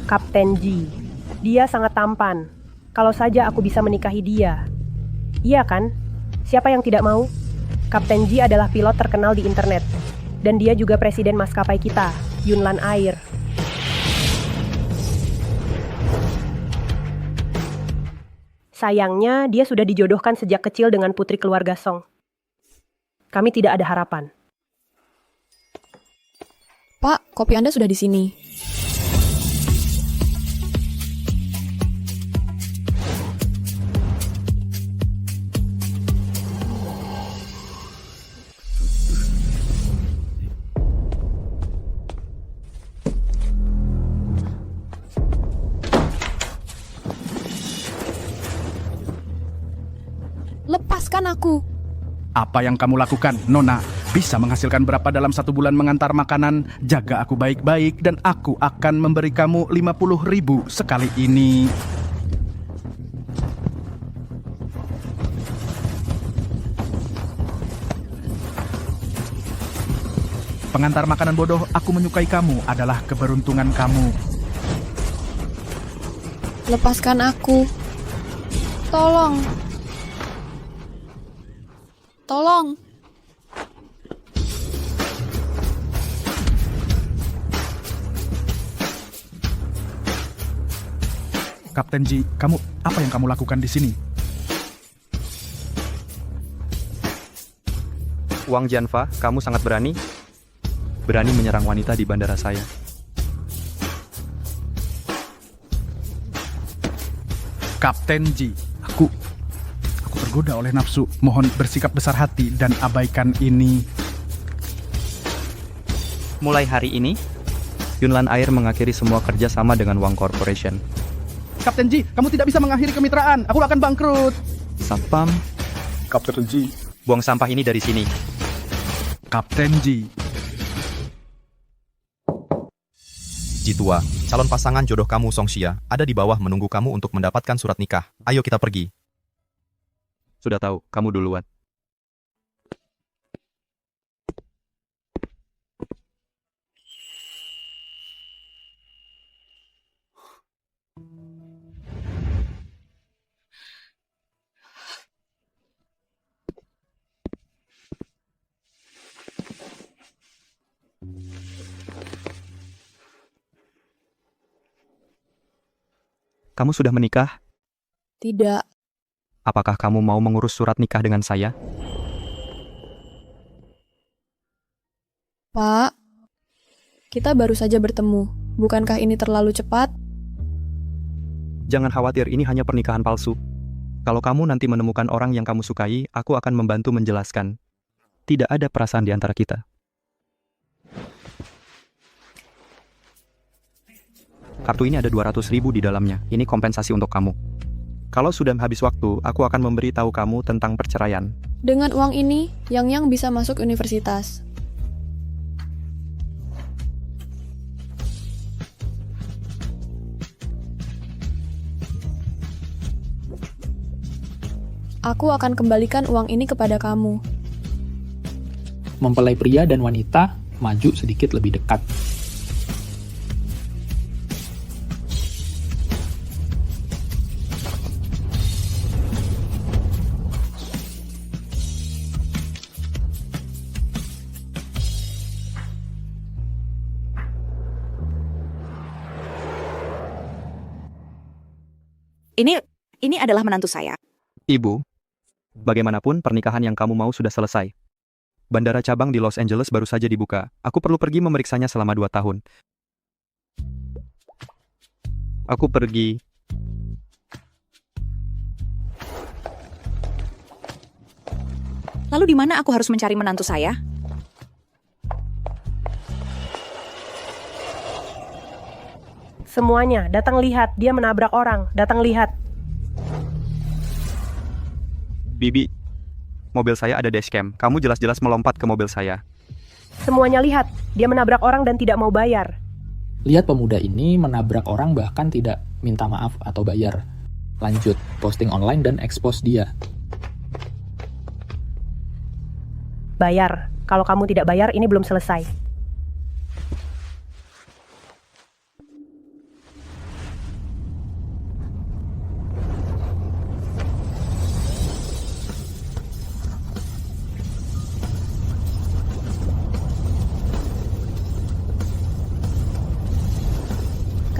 Kapten G. Dia sangat tampan. Kalau saja aku bisa menikahi dia. Iya kan? Siapa yang tidak mau? Kapten G adalah pilot terkenal di internet. Dan dia juga presiden maskapai kita, Yunlan Air. Sayangnya, dia sudah dijodohkan sejak kecil dengan putri keluarga Song. Kami tidak ada harapan. Pak, kopi Anda sudah di sini. Lepaskan aku. Apa yang kamu lakukan, Nona? Bisa menghasilkan berapa dalam 1 bulan mengantar makanan? Jaga aku baik-baik dan aku akan memberi kamu 50.000 sekali ini. Pengantar makanan bodoh, aku menyukai kamu adalah keberuntungan kamu. Lepaskan aku. Tolong. Tolong. Kapten Ji, apa yang kamu lakukan di sini? Wang Jianfa, kamu sangat berani. Berani menyerang wanita di bandara saya. Kapten Ji, aku tergoda oleh nafsu. Mohon bersikap besar hati dan abaikan ini. Mulai hari ini, Yunlan Air mengakhiri semua kerja sama dengan Wang Corporation. Kapten Ji, kamu tidak bisa mengakhiri kemitraan. Aku akan bangkrut. Satpam, Kapten Ji. buang sampah ini dari sini. Kapten Ji. Jitua, calon pasangan jodoh kamu Song Xia ada di bawah menunggu kamu untuk mendapatkan surat nikah. Ayo kita pergi. Sudah tahu, kamu duluan. Kamu sudah menikah? Tidak. Apakah kamu mau mengurus surat nikah dengan saya? Pak, kita baru saja bertemu. Bukankah ini terlalu cepat? Jangan khawatir, ini hanya pernikahan palsu. Kalau kamu nanti menemukan orang yang kamu sukai, aku akan membantu menjelaskan. Tidak ada perasaan di antara kita. Kartu ini ada 200.000 di dalamnya. Ini kompensasi untuk kamu. Kalau sudah habis waktu, aku akan memberi tahu kamu tentang perceraian. Dengan uang ini, Yang bisa masuk universitas. Aku akan kembalikan uang ini kepada kamu. Mempelai pria dan wanita maju sedikit lebih dekat. Ini adalah menantu saya. Ibu, bagaimanapun pernikahan yang kamu mau sudah selesai. Bandara cabang di Los Angeles baru saja dibuka. Aku perlu pergi memeriksanya selama 2 tahun. Aku pergi. Lalu di mana aku harus mencari menantu saya? Semuanya, datang lihat. Dia menabrak orang. Datang lihat. Bibi, mobil saya ada dashcam. Kamu jelas-jelas melompat ke mobil saya. Semuanya lihat. Dia menabrak orang dan tidak mau bayar. Lihat pemuda ini menabrak orang bahkan tidak minta maaf atau bayar. Lanjut, posting online dan expose dia. Bayar. Kalau kamu tidak bayar, ini belum selesai.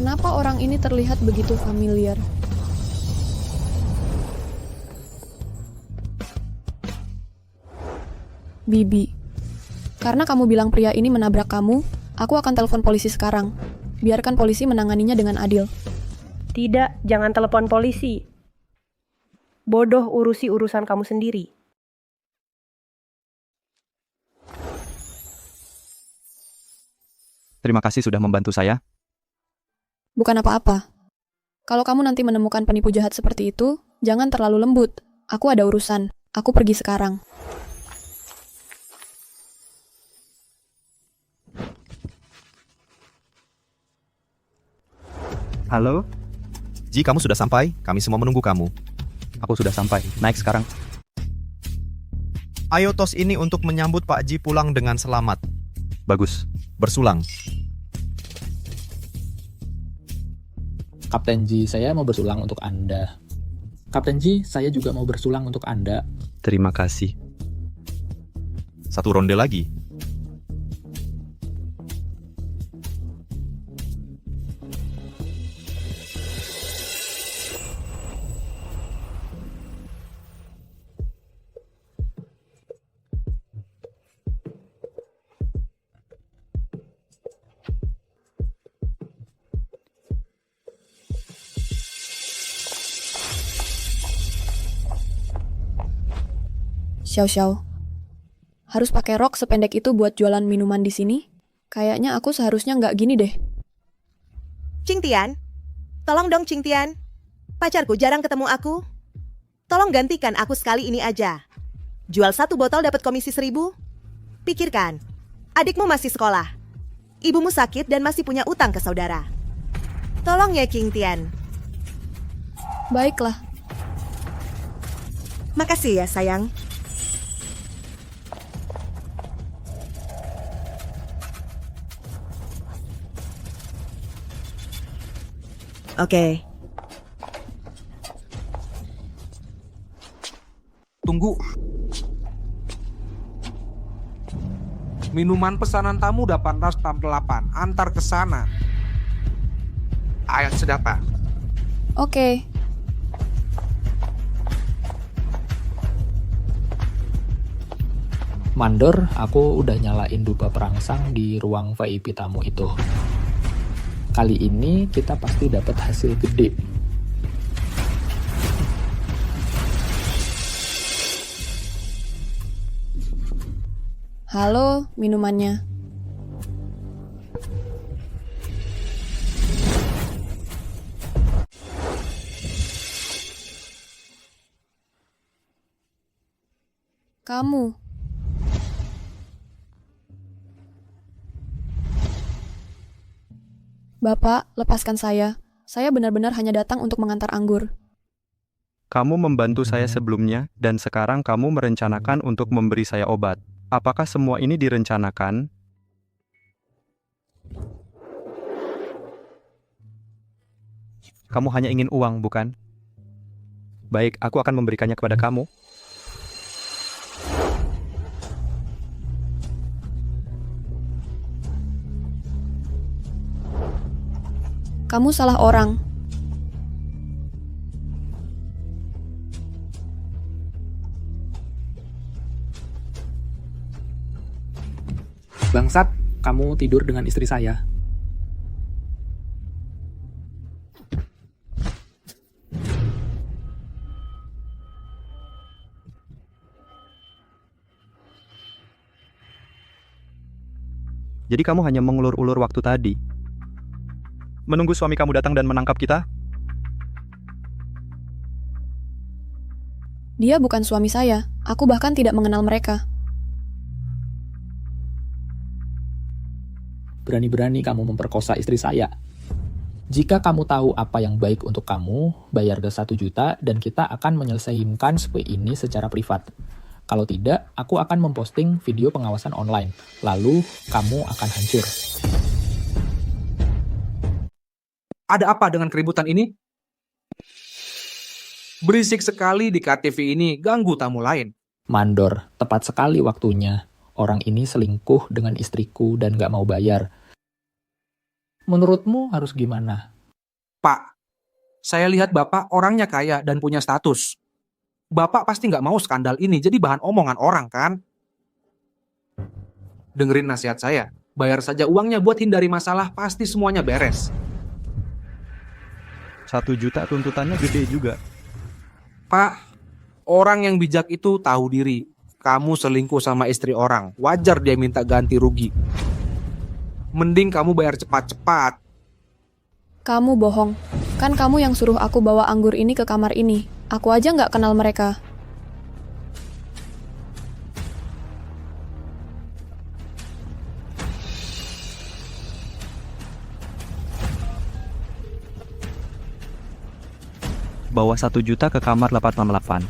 Kenapa orang ini terlihat begitu familiar? Bibi. Karena kamu bilang pria ini menabrak kamu, aku akan telepon polisi sekarang. Biarkan polisi menanganinya dengan adil. Tidak, jangan telepon polisi. Bodoh, urusi urusan kamu sendiri. Terima kasih sudah membantu saya. Bukan apa-apa. Kalau kamu nanti menemukan penipu jahat seperti itu, jangan terlalu lembut. Aku ada urusan. Aku pergi sekarang. Halo, Ji, kamu sudah sampai? Kami semua menunggu kamu. aku sudah sampai. Naik sekarang. Ayo tos ini untuk menyambut Pak Ji pulang dengan selamat. Bagus. Bersulang. Kapten Ji, saya mau bersulang untuk Anda. Kapten Ji, saya juga mau bersulang untuk Anda. Terima kasih. Satu ronde lagi. Xiao. Harus pakai rok sependek itu buat jualan minuman di sini? Kayaknya aku seharusnya nggak gini deh. Cing Tian, tolong dong Cing Tian. Pacarku jarang ketemu aku. Tolong gantikan aku sekali ini aja. Jual 1 botol dapat komisi 1.000. Pikirkan, adikmu masih sekolah. Ibumu sakit dan masih punya utang ke saudara. Tolong ya Cing Tian. Baiklah. Makasih ya sayang. Oke. Tunggu. Minuman pesanan tamu 868. Antar ke sana. Ayo sudah Pak. Oke. Mandor, aku udah nyalain dupa perangsang di ruang VIP tamu itu. Kali ini kita pasti dapat hasil gede. Halo, minumannya. Kamu. Bapak, lepaskan saya. Saya benar-benar hanya datang untuk mengantar anggur. Kamu membantu saya sebelumnya, dan sekarang kamu merencanakan untuk memberi saya obat. Apakah semua ini direncanakan? Kamu hanya ingin uang, bukan? Baik, aku akan memberikannya kepada kamu. Kamu salah orang. Bangsat, kamu tidur dengan istri saya. Jadi kamu hanya mengulur-ulur waktu tadi. Menunggu suami kamu datang dan menangkap kita? Dia bukan suami saya. Aku bahkan tidak mengenal mereka. Berani-berani kamu memperkosa istri saya. Jika kamu tahu apa yang baik untuk kamu, bayar ke 1 juta dan kita akan menyelesaikan SP ini secara privat. Kalau tidak, aku akan memposting video pengawasan online. Lalu, kamu akan hancur. Ada apa dengan keributan ini? Berisik sekali di KTV ini, ganggu tamu lain. Mandor, tepat sekali waktunya. Orang ini selingkuh dengan istriku dan gak mau bayar. Menurutmu harus gimana? Pak, saya lihat Bapak orangnya kaya dan punya status. Bapak pasti nggak mau skandal ini jadi bahan omongan orang, kan? Dengerin nasihat saya. Bayar saja uangnya buat hindari masalah, pasti semuanya beres. 1 juta tuntutannya gede juga. Pak, orang yang bijak itu tahu diri. Kamu selingkuh sama istri orang, wajar dia minta ganti rugi. Mending kamu bayar cepat-cepat. Kamu bohong. Kan kamu yang suruh aku bawa anggur ini ke kamar ini. Aku aja nggak kenal mereka. Bawa 1 juta ke kamar 868.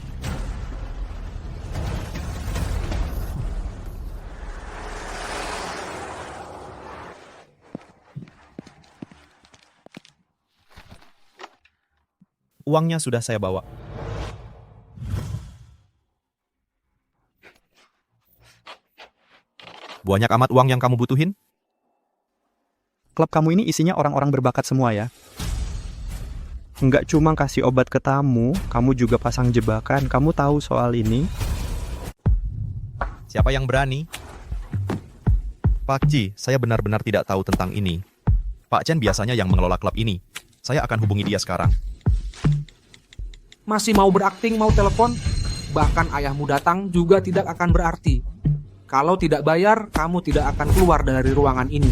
Uangnya sudah saya bawa. Banyak amat uang yang kamu butuhin? Klub kamu ini isinya orang-orang berbakat semua ya. Nggak cuma kasih obat ke tamu, kamu juga pasang jebakan. Kamu tahu soal ini? Siapa yang berani? Pak Ji, saya benar-benar tidak tahu tentang ini. Pak Chen biasanya yang mengelola klub ini. Saya akan hubungi dia sekarang. Masih mau berakting, mau telepon? Bahkan ayahmu datang juga tidak akan berarti. Kalau tidak bayar, kamu tidak akan keluar dari ruangan ini.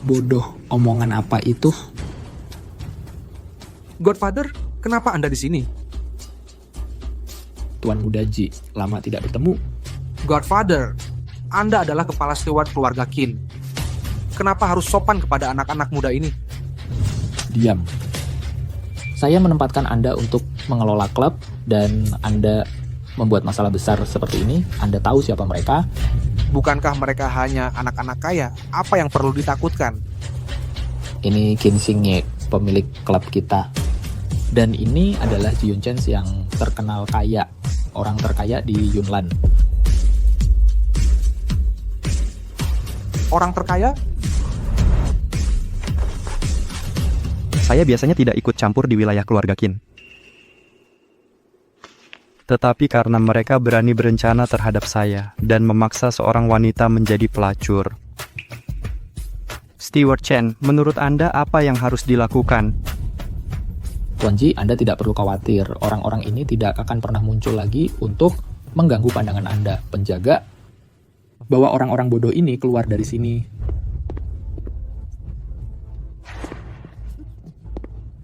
Bodoh, omongan apa itu? Godfather, kenapa Anda di sini? Tuan Muda Ji, lama tidak bertemu. Godfather, Anda adalah kepala steward keluarga Qin. Kenapa harus sopan kepada anak-anak muda ini? Diam. Saya menempatkan Anda untuk mengelola klub dan Anda membuat masalah besar seperti ini. Anda tahu siapa mereka? Bukankah mereka hanya anak-anak kaya? Apa yang perlu ditakutkan? Ini Qin Xingye, pemilik klub kita. Dan ini adalah Ji Yunchen yang terkenal kaya, orang terkaya di Yunnan. Orang terkaya? Saya biasanya tidak ikut campur di wilayah keluarga Qin. Tetapi karena mereka berani berencana terhadap saya dan memaksa seorang wanita menjadi pelacur. Steward Chen, menurut Anda apa yang harus dilakukan? Tuan Ji, Anda tidak perlu khawatir. Orang-orang ini tidak akan pernah muncul lagi untuk mengganggu pandangan Anda. Penjaga bawa orang-orang bodoh ini keluar dari sini.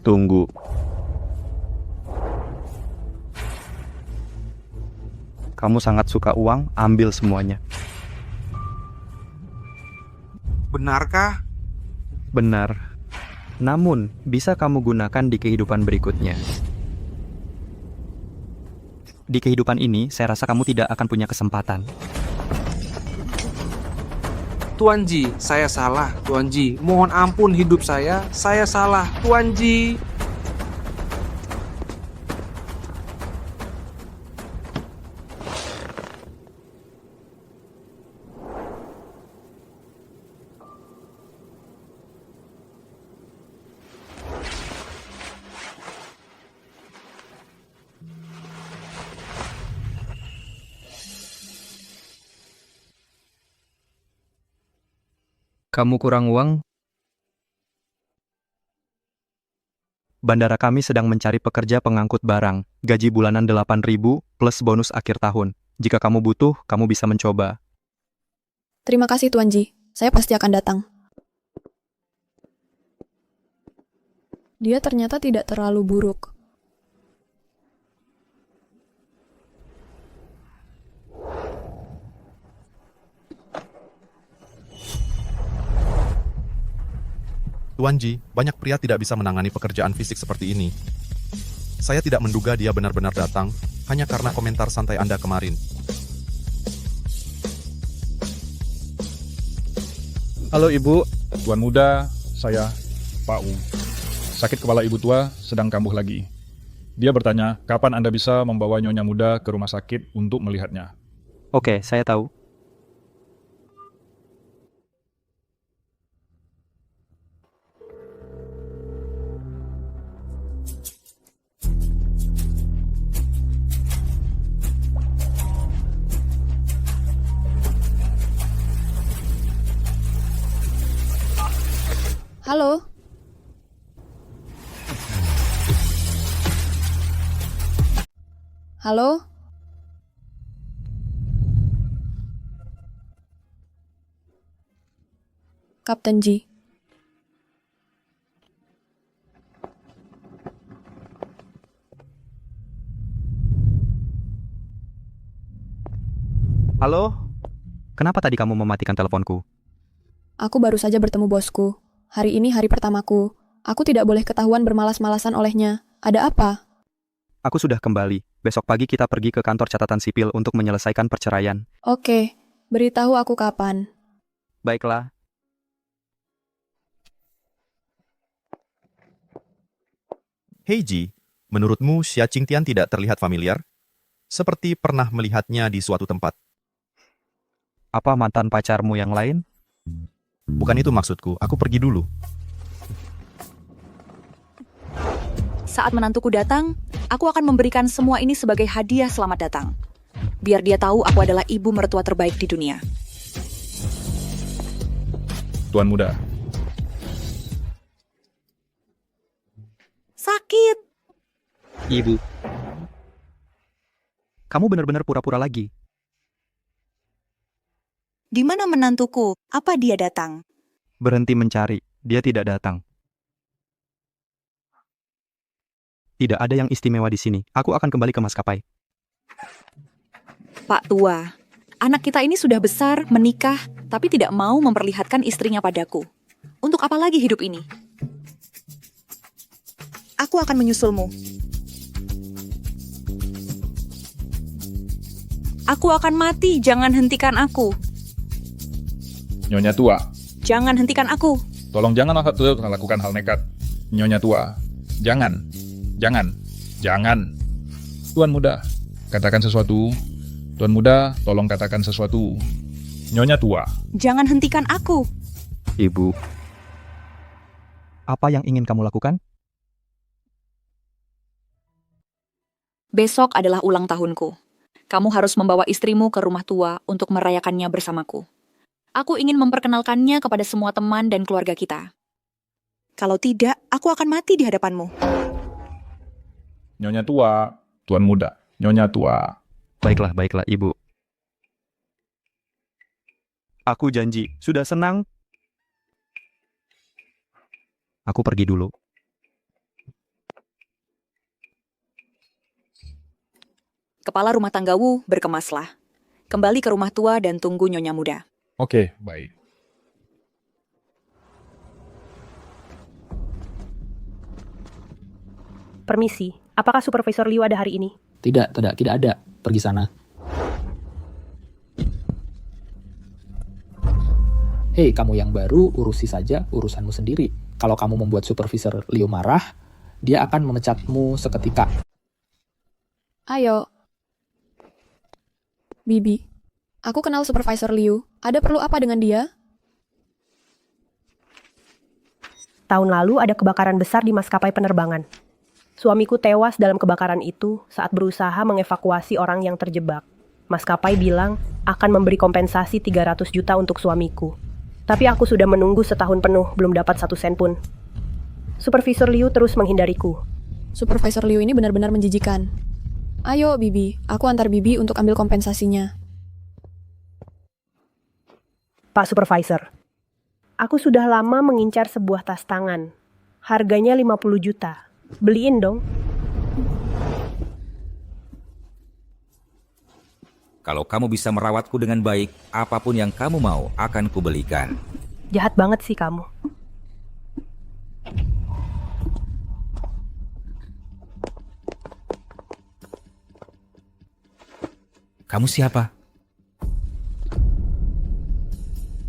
Tunggu. Kamu sangat suka uang, ambil semuanya. Benarkah? Benar. Namun, bisa kamu gunakan di kehidupan berikutnya. Di kehidupan ini, saya rasa kamu tidak akan punya kesempatan. Tuan Ji, saya salah. Tuan Ji, mohon ampun hidup saya salah. Tuan Ji. Kamu kurang uang? Bandara kami sedang mencari pekerja pengangkut barang. Gaji bulanan 8.000 plus bonus akhir tahun. Jika kamu butuh, kamu bisa mencoba. Terima kasih Tuan Ji, saya pasti akan datang. Dia ternyata tidak terlalu buruk. Tuan Ji, banyak pria tidak bisa menangani pekerjaan fisik seperti ini. Saya tidak menduga dia benar-benar datang, hanya karena komentar santai Anda kemarin. Halo Ibu, Tuan Muda, saya Pak U. Sakit kepala Ibu tua sedang kambuh lagi. Dia bertanya, kapan Anda bisa membawa Nyonya Muda ke rumah sakit untuk melihatnya? Oke, saya tahu. Halo? Halo? Kapten Ji. Halo? Kenapa tadi kamu mematikan teleponku? Aku baru saja bertemu bosku. Hari ini hari pertamaku. Aku tidak boleh ketahuan bermalas-malasan olehnya. Ada apa? Aku sudah kembali. Besok pagi kita pergi ke kantor catatan sipil untuk menyelesaikan perceraian. Oke, beritahu aku kapan. Baiklah. Hei Ji, menurutmu Xia Qingtian tidak terlihat familiar? Seperti pernah melihatnya di suatu tempat. Apa mantan pacarmu yang lain? Bukan itu maksudku, aku pergi dulu. Saat menantuku datang, aku akan memberikan semua ini sebagai hadiah selamat datang. Biar dia tahu aku adalah ibu mertua terbaik di dunia. Tuan muda, Sakit. Ibu. Kamu benar-benar pura-pura lagi. Di mana menantuku? Apa dia datang? Berhenti mencari, dia tidak datang. Tidak ada yang istimewa di sini. Aku akan kembali ke maskapai. Pak Tua, anak kita ini sudah besar, menikah, tapi tidak mau memperlihatkan istrinya padaku. Untuk apa lagi hidup ini? Aku akan menyusulmu. Aku akan mati, jangan hentikan aku. Nyonya tua, Jangan hentikan aku. tolong jangan lakukan hal nekat. Nyonya tua, jangan. Tuan muda, katakan sesuatu. Tuan muda, tolong katakan sesuatu. Nyonya tua, Jangan hentikan aku. Ibu. Apa yang ingin kamu lakukan? Besok adalah ulang tahunku. Kamu harus membawa istrimu ke rumah tua untuk merayakannya bersamaku. Aku ingin memperkenalkannya kepada semua teman dan keluarga kita. Kalau tidak, aku akan mati di hadapanmu. Nyonya tua, Tuan muda, Nyonya tua. Baiklah, Ibu. Aku janji, sudah senang. Aku pergi dulu. Kepala rumah tanggamu, berkemaslah. Kembali ke rumah tua dan tunggu nyonya muda. Oke, baik. Permisi, apakah Supervisor Liu ada hari ini? Tidak ada. Pergi sana. Hei, kamu yang baru, urusi saja urusanmu sendiri. Kalau kamu membuat Supervisor Liu marah, dia akan memecatmu seketika. Ayo. Bibi, aku kenal Supervisor Liu. Ada perlu apa dengan dia? Tahun lalu ada kebakaran besar di maskapai penerbangan. Suamiku tewas dalam kebakaran itu saat berusaha mengevakuasi orang yang terjebak. Maskapai bilang akan memberi kompensasi 300 juta untuk suamiku. Tapi aku sudah menunggu setahun penuh, belum dapat 1 sen pun. Supervisor Liu terus menghindariku. Supervisor Liu ini benar-benar menjijikan. Ayo, Bibi. Aku antar Bibi untuk ambil kompensasinya. Pak Supervisor, aku sudah lama mengincar sebuah tas tangan. Harganya 50 juta. Beliin dong. Kalau kamu bisa merawatku dengan baik, apapun yang kamu mau akan kubelikan. Jahat banget sih kamu. Kamu siapa?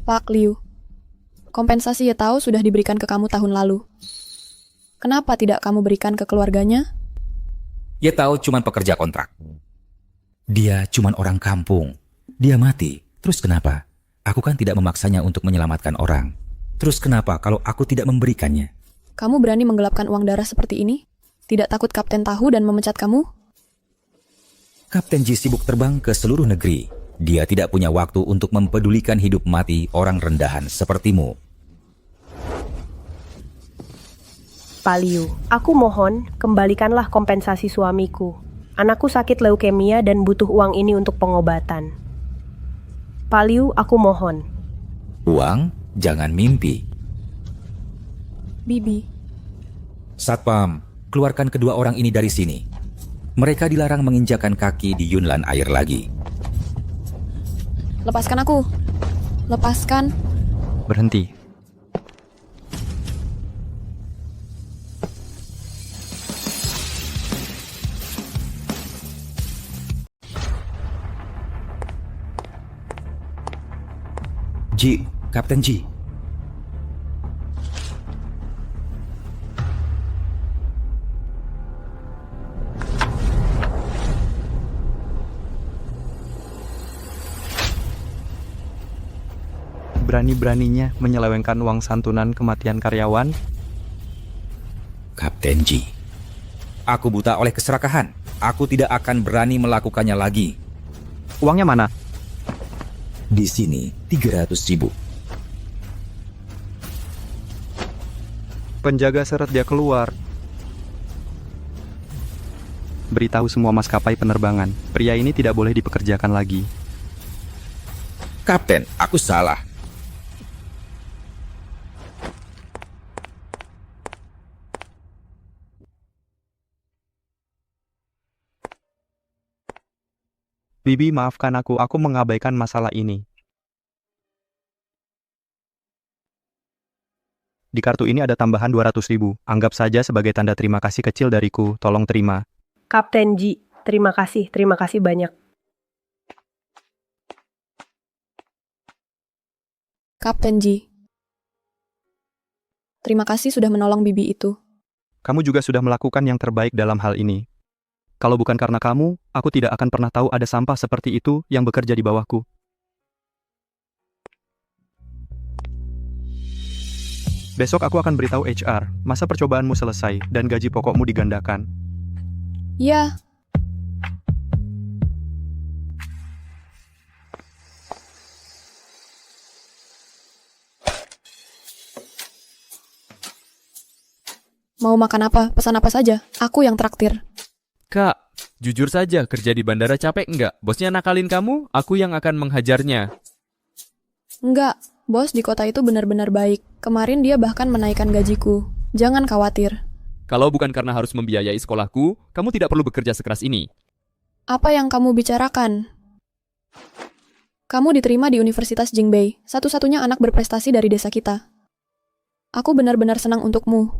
Pak Liu, kompensasi ya tahu sudah diberikan ke kamu tahun lalu. Kenapa tidak kamu berikan ke keluarganya? Dia tahu cuman pekerja kontrak. Dia cuman orang kampung. Dia mati. Terus kenapa? Aku kan tidak memaksanya untuk menyelamatkan orang. Terus kenapa kalau aku tidak memberikannya? Kamu berani menggelapkan uang darah seperti ini? Tidak takut kapten tahu dan memecat kamu? Kapten Ji sibuk terbang ke seluruh negeri. Dia tidak punya waktu untuk mempedulikan hidup mati orang rendahan sepertimu. Pak Liu, aku mohon kembalikanlah kompensasi suamiku. Anakku sakit leukemia dan butuh uang ini untuk pengobatan. Pak Liu, aku mohon. Uang, jangan mimpi. Bibi, Satpam, keluarkan kedua orang ini dari sini. Mereka dilarang menginjakan kaki di Yunlan Air lagi. lepaskan aku. Lepaskan. Berhenti. Ji, Kapten Ji. Berani-beraninya menyelewengkan uang santunan kematian karyawan. Kapten Ji. Aku buta oleh keserakahan. Aku tidak akan berani melakukannya lagi. Uangnya mana? Di sini 300.000. Penjaga seret dia keluar. Beritahu semua maskapai penerbangan, pria ini tidak boleh dipekerjakan lagi. Kapten, aku salah. Bibi, maafkan aku mengabaikan masalah ini. Di kartu ini ada tambahan 200.000. Anggap saja sebagai tanda terima kasih kecil dariku. Tolong terima. Kapten Ji, terima kasih banyak. Kapten Ji. Terima kasih sudah menolong Bibi itu. Kamu juga sudah melakukan yang terbaik dalam hal ini. Kalau bukan karena kamu, aku tidak akan pernah tahu ada sampah seperti itu yang bekerja di bawahku. Besok aku akan beritahu HR, masa percobaanmu selesai dan gaji pokokmu digandakan. Ya, mau makan apa? Pesan apa saja. Aku yang traktir. Kak, jujur saja kerja di bandara capek nggak? Bosnya nakalin kamu, aku yang akan menghajarnya. Enggak, bos di kota itu benar-benar baik. Kemarin dia bahkan menaikkan gajiku. Jangan khawatir. Kalau bukan karena harus membiayai sekolahku, kamu tidak perlu bekerja sekeras ini. Apa yang kamu bicarakan? Kamu diterima di Universitas Jingbei, satu-satunya anak berprestasi dari desa kita. Aku benar-benar senang untukmu.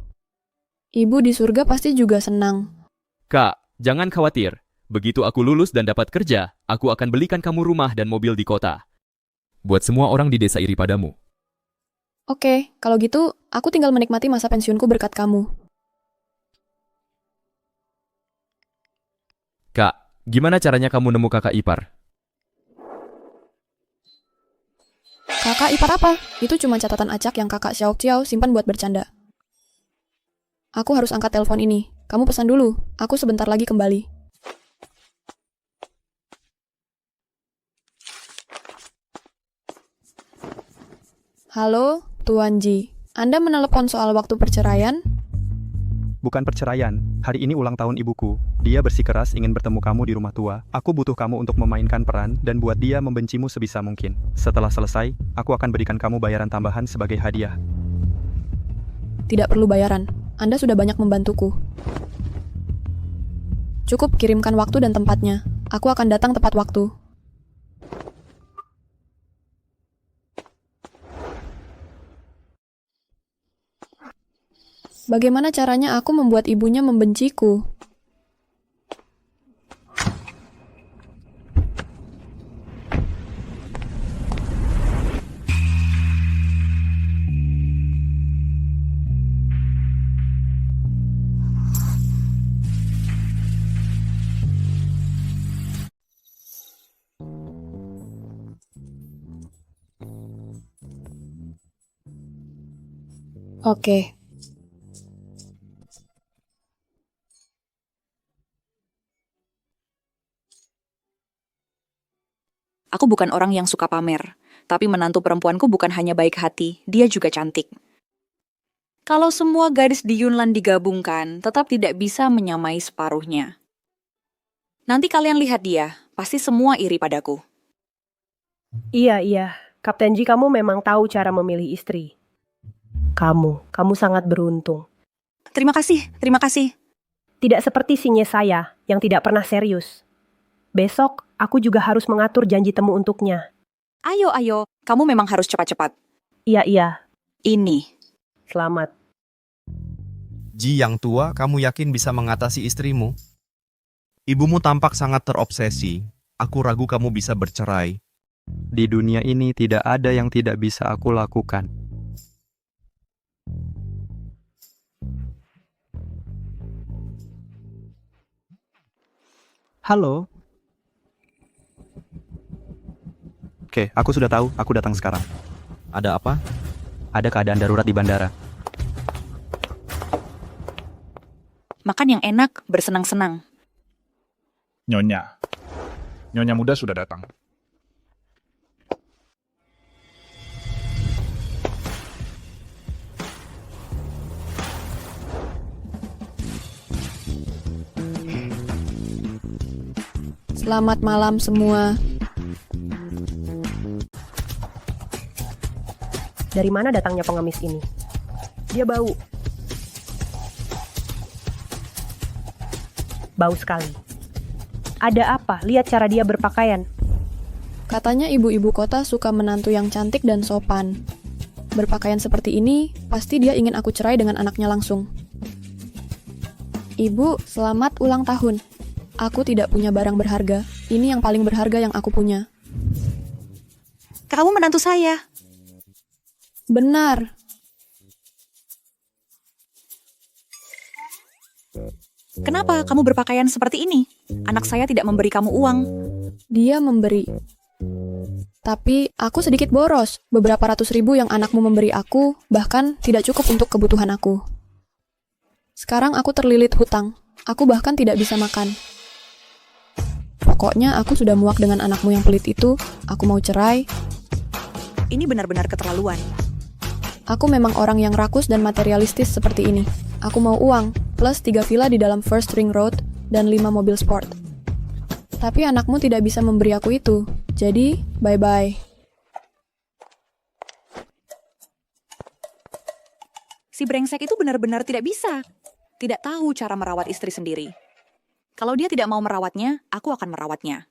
Ibu di surga pasti juga senang. Kak, jangan khawatir. Begitu aku lulus dan dapat kerja, aku akan belikan kamu rumah dan mobil di kota. Buat semua orang di desa iri padamu. Oke, kalau gitu, aku tinggal menikmati masa pensiunku berkat kamu. Kak, gimana caranya kamu nemu kakak ipar? Kakak ipar apa? Itu cuma catatan acak yang kakak Xiao Xiao simpan buat bercanda. Aku harus angkat telepon ini. Kamu pesan dulu, aku sebentar lagi kembali. Halo, Tuan Ji. Anda menelepon soal waktu perceraian? Bukan perceraian, hari ini ulang tahun ibuku. Dia bersikeras ingin bertemu kamu di rumah tua. Aku butuh kamu untuk memainkan peran dan buat dia membencimu sebisa mungkin. Setelah selesai, aku akan berikan kamu bayaran tambahan sebagai hadiah. Tidak perlu bayaran. Anda sudah banyak membantuku. Cukup kirimkan waktu dan tempatnya. Aku akan datang tepat waktu. Bagaimana caranya aku membuat ibunya membenciku? Oke. Aku bukan orang yang suka pamer, tapi menantu perempuanku bukan hanya baik hati, dia juga cantik. Kalau semua gadis di Yunnan digabungkan, tetap tidak bisa menyamai separuhnya. Nanti kalian lihat dia, pasti semua iri padaku. Iya. Kapten Ji, kamu memang tahu cara memilih istri. Kamu sangat beruntung. Terima kasih. Tidak seperti sinye saya yang tidak pernah serius. Besok, aku juga harus mengatur janji temu untuknya. Ayo, kamu memang harus cepat-cepat. Iya. Ini. Selamat. Ji yang tua, kamu yakin bisa mengatasi istrimu? Ibumu tampak sangat terobsesi. Aku ragu kamu bisa bercerai. Di dunia ini tidak ada yang tidak bisa aku lakukan. Halo. Oke, aku sudah tahu. Aku datang sekarang. Ada apa? Ada keadaan darurat di bandara. Makan yang enak, bersenang-senang. Nyonya muda sudah datang. Selamat malam semua. Dari mana datangnya pengemis ini? Dia bau. Bau sekali. Ada apa? Lihat cara dia berpakaian. Katanya ibu-ibu kota suka menantu yang cantik dan sopan. Berpakaian seperti ini, pasti dia ingin aku cerai dengan anaknya langsung. Ibu, selamat ulang tahun. Aku tidak punya barang berharga. Ini yang paling berharga yang aku punya. Kamu menantu saya. Benar. Kenapa kamu berpakaian seperti ini? Anak saya tidak memberi kamu uang. Dia memberi. Tapi aku sedikit boros. Beberapa ratus ribu yang anakmu memberi aku, bahkan tidak cukup untuk kebutuhan aku. Sekarang aku terlilit hutang. Aku bahkan tidak bisa makan. Pokoknya aku sudah muak dengan anakmu yang pelit itu. Aku mau cerai. Ini benar-benar keterlaluan. Aku memang orang yang rakus dan materialistis seperti ini. Aku mau uang, plus 3 villa di dalam First Ring Road, dan 5 mobil sport. Tapi anakmu tidak bisa memberi aku itu. Jadi, bye-bye. Si brengsek itu benar-benar tidak bisa. Tidak tahu cara merawat istri sendiri. Kalau dia tidak mau merawatnya, aku akan merawatnya.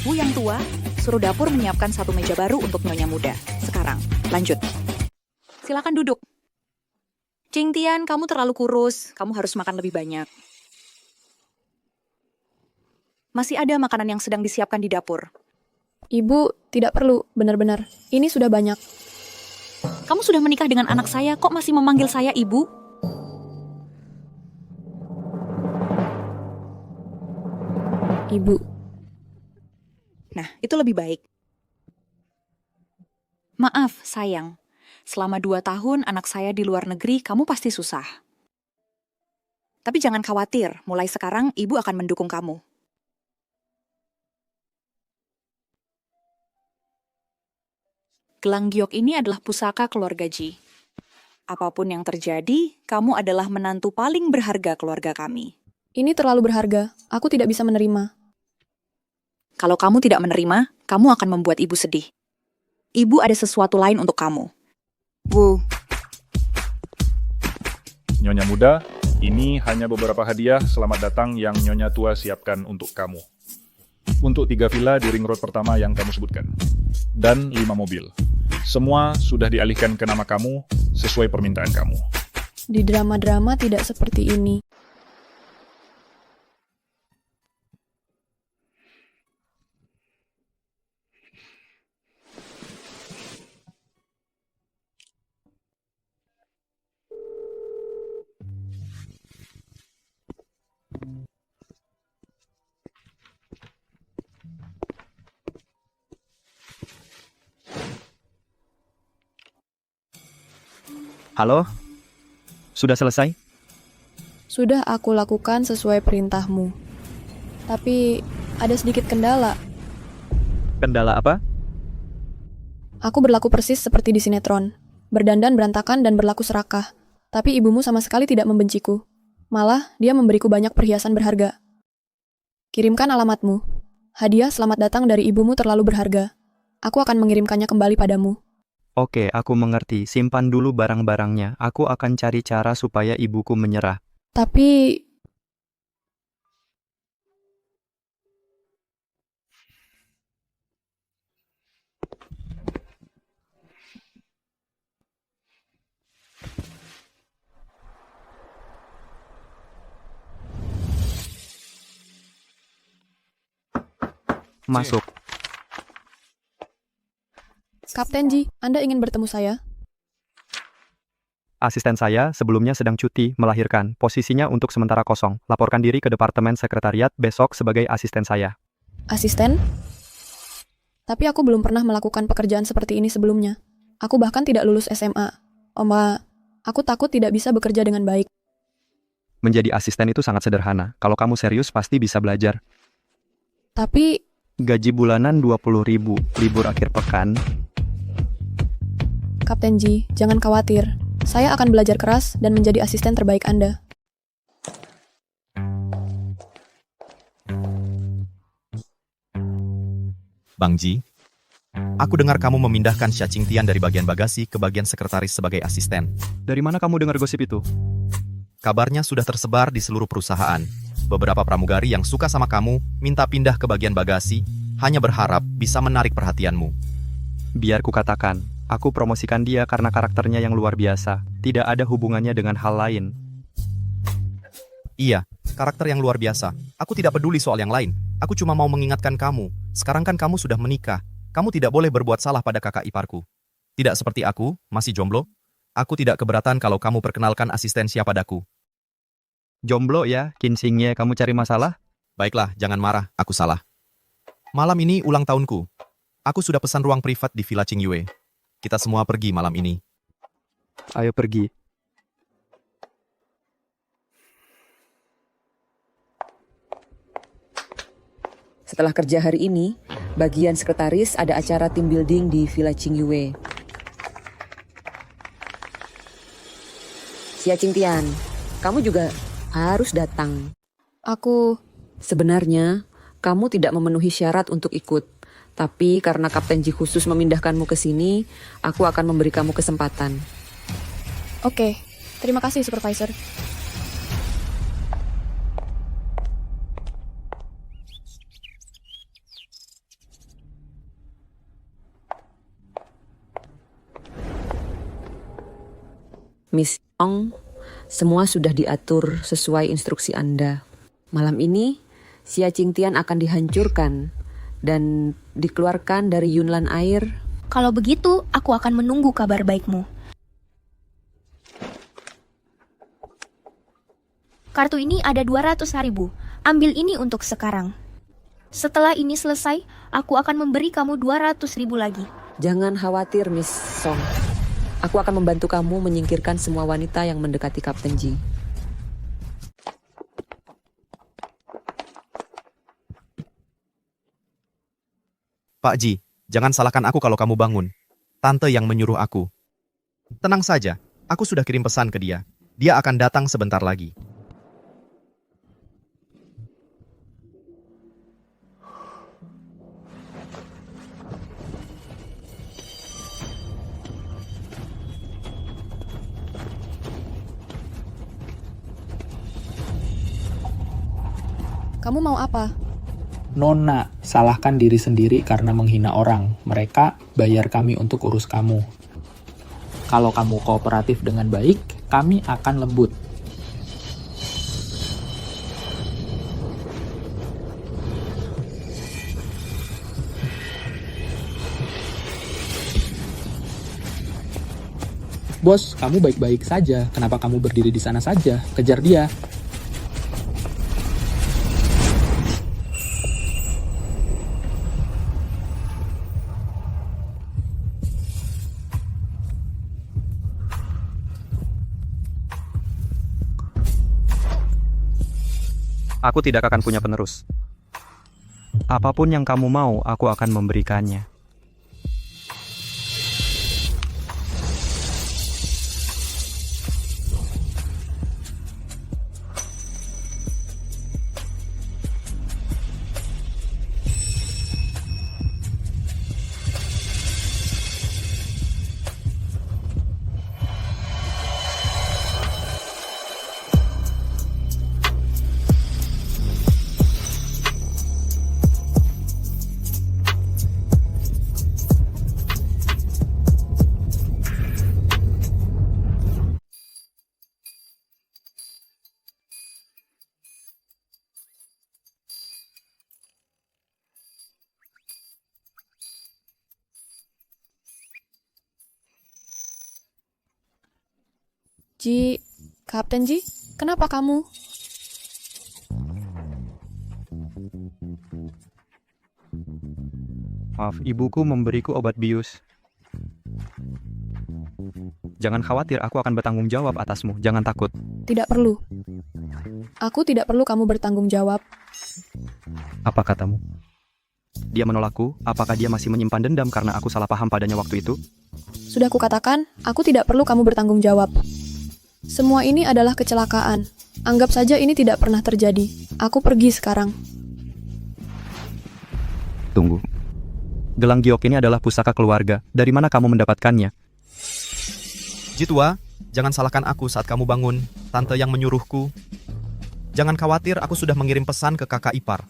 Bu yang tua, suruh dapur menyiapkan 1 meja baru untuk nyonya muda. Sekarang, lanjut. Silakan duduk. Cing Tian, kamu terlalu kurus. Kamu harus makan lebih banyak. Masih ada makanan yang sedang disiapkan di dapur. Ibu, tidak perlu, benar-benar. Ini sudah banyak. Kamu sudah menikah dengan anak saya, kok masih memanggil saya ibu? Ibu. Nah, itu lebih baik. Maaf, sayang. Selama 2 tahun anak saya di luar negeri, kamu pasti susah. Tapi jangan khawatir, mulai sekarang ibu akan mendukung kamu. Gelang giok ini adalah pusaka keluarga Ji. Apapun yang terjadi, kamu adalah menantu paling berharga keluarga kami. Ini terlalu berharga. Aku tidak bisa menerima. Kalau kamu tidak menerima, kamu akan membuat ibu sedih. Ibu ada sesuatu lain untuk kamu. Wu. Nyonya muda, ini hanya beberapa hadiah selamat datang yang Nyonya tua siapkan untuk kamu. Untuk 3 villa di ring road pertama yang kamu sebutkan. Dan 5 mobil. Semua sudah dialihkan ke nama kamu sesuai permintaan kamu. Di drama-drama tidak seperti ini. Halo? Sudah selesai? Sudah aku lakukan sesuai perintahmu. Tapi ada sedikit kendala. Kendala apa? Aku berlaku persis seperti di sinetron. berdandan berantakan dan berlaku serakah. Tapi ibumu sama sekali tidak membenciku. Malah, dia memberiku banyak perhiasan berharga. Kirimkan alamatmu. Hadiah selamat datang dari ibumu terlalu berharga. Aku akan mengirimkannya kembali padamu. Oke, aku mengerti. Simpan dulu barang-barangnya. Aku akan cari cara supaya ibuku menyerah. Tapi... Masuk. Kapten Ji, Anda ingin bertemu saya? Asisten saya sebelumnya sedang cuti melahirkan. Posisinya untuk sementara kosong. Laporkan diri ke Departemen Sekretariat besok sebagai asisten saya. Asisten? Tapi aku belum pernah melakukan pekerjaan seperti ini sebelumnya. Aku bahkan tidak lulus SMA. Oma, aku takut tidak bisa bekerja dengan baik. Menjadi asisten itu sangat sederhana. Kalau kamu serius pasti bisa belajar. Tapi... Gaji bulanan 20.000, libur akhir pekan. Kapten Ji, jangan khawatir. Saya akan belajar keras dan menjadi asisten terbaik Anda. Bang Ji, aku dengar kamu memindahkan Xia Qingtian dari bagian bagasi ke bagian sekretaris sebagai asisten. Dari mana kamu dengar gosip itu? Kabarnya sudah tersebar di seluruh perusahaan. Beberapa pramugari yang suka sama kamu minta pindah ke bagian bagasi, hanya berharap bisa menarik perhatianmu. Biar ku katakan, aku promosikan dia karena karakternya yang luar biasa. Tidak ada hubungannya dengan hal lain. Iya, karakter yang luar biasa. Aku tidak peduli soal yang lain. Aku cuma mau mengingatkan kamu. Sekarang kan kamu sudah menikah. Kamu tidak boleh berbuat salah pada kakak iparku. Tidak seperti aku, masih jomblo. Aku tidak keberatan kalau kamu perkenalkan asistensia padaku. Jomblo ya, kinsingnya kamu cari masalah? Baiklah, jangan marah, aku salah. Malam ini ulang tahunku. Aku sudah pesan ruang privat di Villa Qingyue. Kita semua pergi malam ini. Ayo pergi. Setelah kerja hari ini, bagian sekretaris ada acara team building di Villa Qingyue. Xia Qingtian, kamu juga harus datang. Aku... Sebenarnya, kamu tidak memenuhi syarat untuk ikut. Tapi karena Kapten Ji khusus memindahkanmu ke sini, aku akan memberi kamu kesempatan. Oke, terima kasih Supervisor. Miss Ong, semua sudah diatur sesuai instruksi Anda. Malam ini, Xia Qingtian akan dihancurkan dan dikeluarkan dari Yunlan Air. Kalau begitu, aku akan menunggu kabar baikmu. Kartu ini ada 200.000. Ambil ini untuk sekarang. Setelah ini selesai, aku akan memberi kamu 200.000 lagi. Jangan khawatir, Miss Song. Aku akan membantu kamu menyingkirkan semua wanita yang mendekati Kapten Ji. Pak Ji, jangan salahkan aku kalau kamu bangun. Tante yang menyuruh aku. Tenang saja, aku sudah kirim pesan ke dia. Dia akan datang sebentar lagi. Kamu mau apa? Nona, salahkan diri sendiri karena menghina orang. Mereka bayar kami untuk urus kamu. Kalau kamu kooperatif dengan baik, kami akan lembut. Bos, kamu baik-baik saja. Kenapa kamu berdiri di sana saja? Kejar dia. Aku tidak akan punya penerus. Apapun yang kamu mau, aku akan memberikannya. Kapten Ji, kenapa kamu? Maaf, ibuku memberiku obat bius. Jangan khawatir, aku akan bertanggung jawab atasmu. Jangan takut. Tidak perlu. Aku tidak perlu kamu bertanggung jawab. Apa katamu? Dia menolakku? Apakah dia masih menyimpan dendam karena aku salah paham padanya waktu itu? Sudah kukatakan, aku tidak perlu kamu bertanggung jawab. Semua ini adalah kecelakaan. Anggap saja ini tidak pernah terjadi. Aku pergi sekarang. Tunggu. Gelang giok ini adalah pusaka keluarga. Dari mana kamu mendapatkannya? Jitua, jangan salahkan aku saat kamu bangun. Tante yang menyuruhku. Jangan khawatir, aku sudah mengirim pesan ke kakak ipar.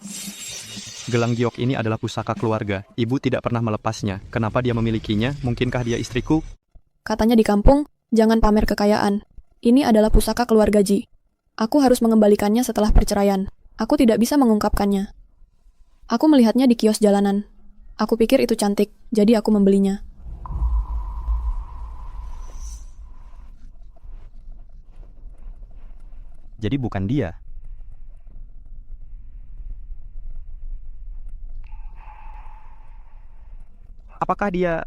Gelang giok ini adalah pusaka keluarga. Ibu tidak pernah melepasnya. Kenapa dia memilikinya? Mungkinkah dia istriku? Katanya di kampung, jangan pamer kekayaan. Ini adalah pusaka keluarga Ji. Aku harus mengembalikannya setelah perceraian. Aku tidak bisa mengungkapkannya. Aku melihatnya di kios jalanan. Aku pikir itu cantik, jadi aku membelinya. Jadi bukan dia. Apakah dia...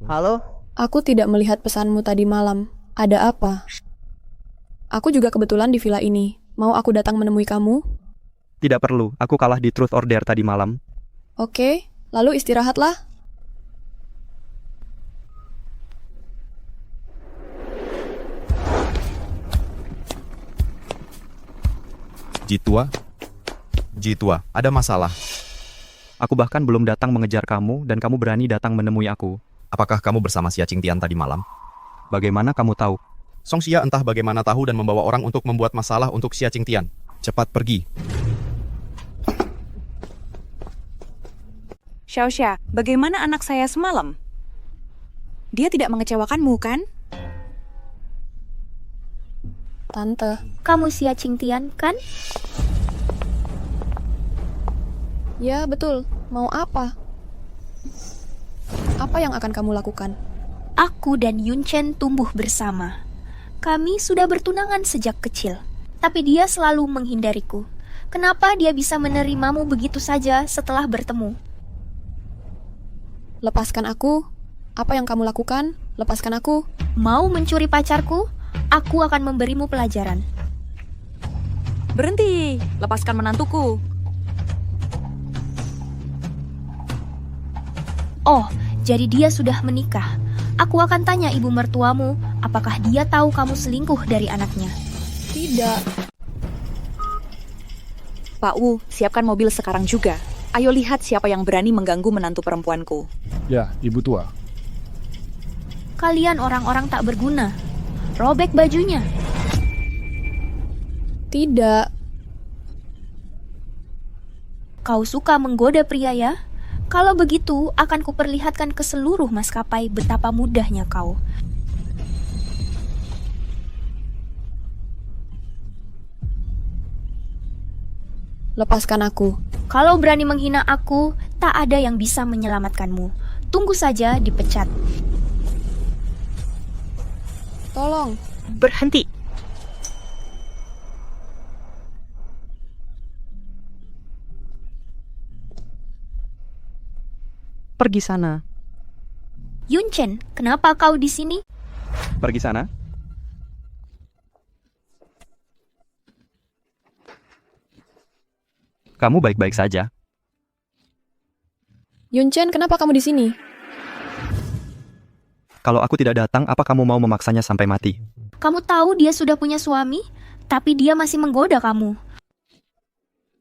Halo? Aku tidak melihat pesanmu tadi malam. Ada apa? Aku juga kebetulan di villa ini. Mau aku datang menemui kamu? Tidak perlu, aku kalah di truth or dare tadi malam. Oke, lalu istirahatlah. Jitua, ada masalah. Aku bahkan belum datang mengejar kamu dan kamu berani datang menemui aku. Apakah kamu bersama Xia Qingtian tadi malam? Bagaimana kamu tahu? Song Xia entah bagaimana tahu dan membawa orang untuk membuat masalah untuk Xia Qingtian. Cepat pergi. Xiaoxia, bagaimana anak saya semalam? Dia tidak mengecewakanmu, kan? Tante. Kamu Xia Qingtian, kan? Ya, betul. Mau apa? Apa yang akan kamu lakukan? Aku dan Yunchen tumbuh bersama. Kami sudah bertunangan sejak kecil. Tapi dia selalu menghindariku. Kenapa dia bisa menerimamu begitu saja setelah bertemu? Lepaskan aku. Apa yang kamu lakukan? Lepaskan aku. Mau mencuri pacarku? Aku akan memberimu pelajaran. Berhenti, lepaskan menantuku. Oh, jadi dia sudah menikah. Aku akan tanya ibu mertuamu, apakah dia tahu kamu selingkuh dari anaknya? Tidak. Pak Wu, siapkan mobil sekarang juga. Ayo lihat siapa yang berani mengganggu menantu perempuanku. Ya, Ibu Tua. Kalian orang-orang tak berguna. Robek bajunya. Tidak. Kau suka menggoda pria ya? Kalau begitu, akan kuperlihatkan ke seluruh maskapai betapa mudahnya kau. Lepaskan aku. Kalau berani menghina aku, tak ada yang bisa menyelamatkanmu. Tunggu saja dipecat. Tolong. Berhenti. Pergi sana. Yunchen, kenapa kau di sini? Pergi sana. Kamu baik-baik saja. Yunchen, kenapa kamu di sini? Kalau aku tidak datang, apa kamu mau memaksanya sampai mati? Kamu tahu dia sudah punya suami, tapi dia masih menggoda kamu.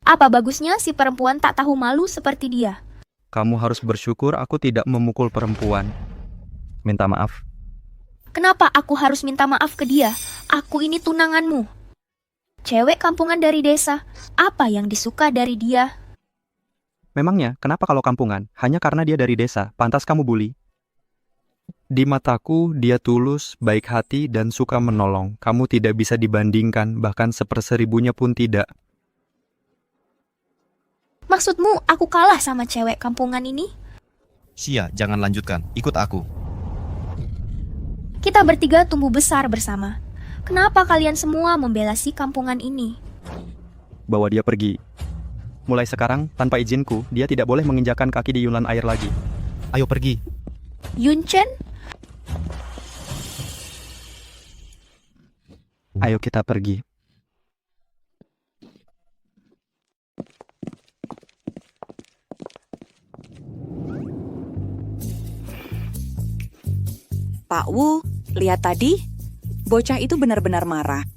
Apa bagusnya si perempuan tak tahu malu seperti dia? Kamu harus bersyukur aku tidak memukul perempuan. Minta maaf. Kenapa aku harus minta maaf ke dia? Aku ini tunanganmu. Cewek kampungan dari desa, apa yang disuka dari dia? Memangnya, kenapa kalau kampungan? Hanya karena dia dari desa, pantas kamu bully? Di mataku, dia tulus, baik hati, dan suka menolong. Kamu tidak bisa dibandingkan, bahkan seperseribunya pun tidak. Maksudmu aku kalah sama cewek kampungan ini? Sia, jangan lanjutkan. Ikut aku. Kita bertiga tumbuh besar bersama. Kenapa kalian semua membela si kampungan ini? Bawa dia pergi. Mulai sekarang, tanpa izinku, dia tidak boleh menginjakan kaki di Yunlan Air lagi. Ayo pergi. Yunchen? Ayo kita pergi. Pak Wu, lihat tadi, bocah itu benar-benar marah.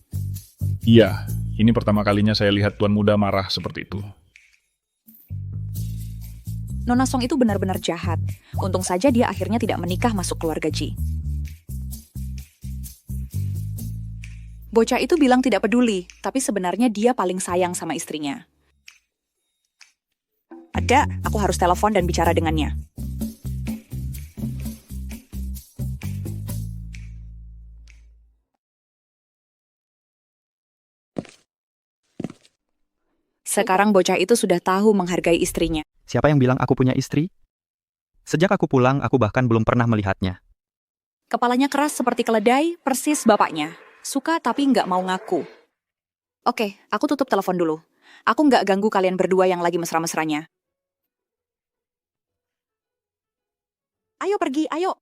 Iya, ini pertama kalinya saya lihat tuan muda marah seperti itu. Nona Song itu benar-benar jahat. Untung saja dia akhirnya tidak menikah masuk keluarga Ji. Bocah itu bilang tidak peduli, tapi sebenarnya dia paling sayang sama istrinya. Ada, aku harus telepon dan bicara dengannya. Sekarang bocah itu sudah tahu menghargai istrinya. Siapa yang bilang aku punya istri? Sejak aku pulang, aku bahkan belum pernah melihatnya. Kepalanya keras seperti keledai, persis bapaknya. Suka tapi nggak mau ngaku. Oke, aku tutup telepon dulu. Aku nggak ganggu kalian berdua yang lagi mesra-mesranya. Ayo pergi, ayo.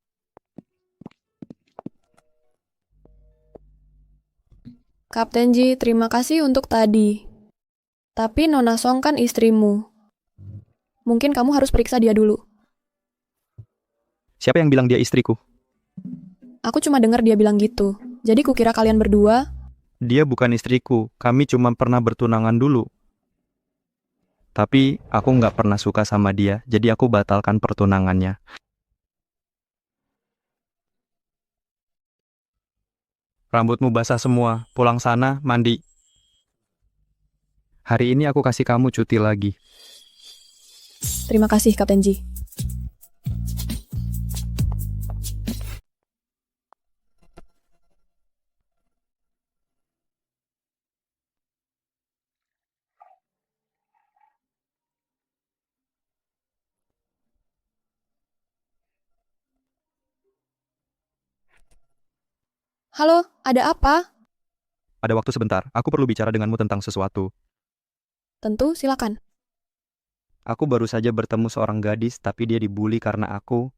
Kapten Ji, terima kasih untuk tadi. Tapi Nona Song kan istrimu. Mungkin kamu harus periksa dia dulu. Siapa yang bilang dia istriku? Aku cuma dengar dia bilang gitu. Jadi kukira kalian berdua. Dia bukan istriku, kami cuma pernah bertunangan dulu. Tapi aku nggak pernah suka sama dia, jadi aku batalkan pertunangannya. Rambutmu basah semua, pulang sana, mandi. Hari ini aku kasih kamu cuti lagi. Terima kasih, Kapten Ji. Halo, ada apa? Ada waktu sebentar, aku perlu bicara denganmu tentang sesuatu. Tentu, silakan. Aku baru saja bertemu seorang gadis, tapi dia dibully karena aku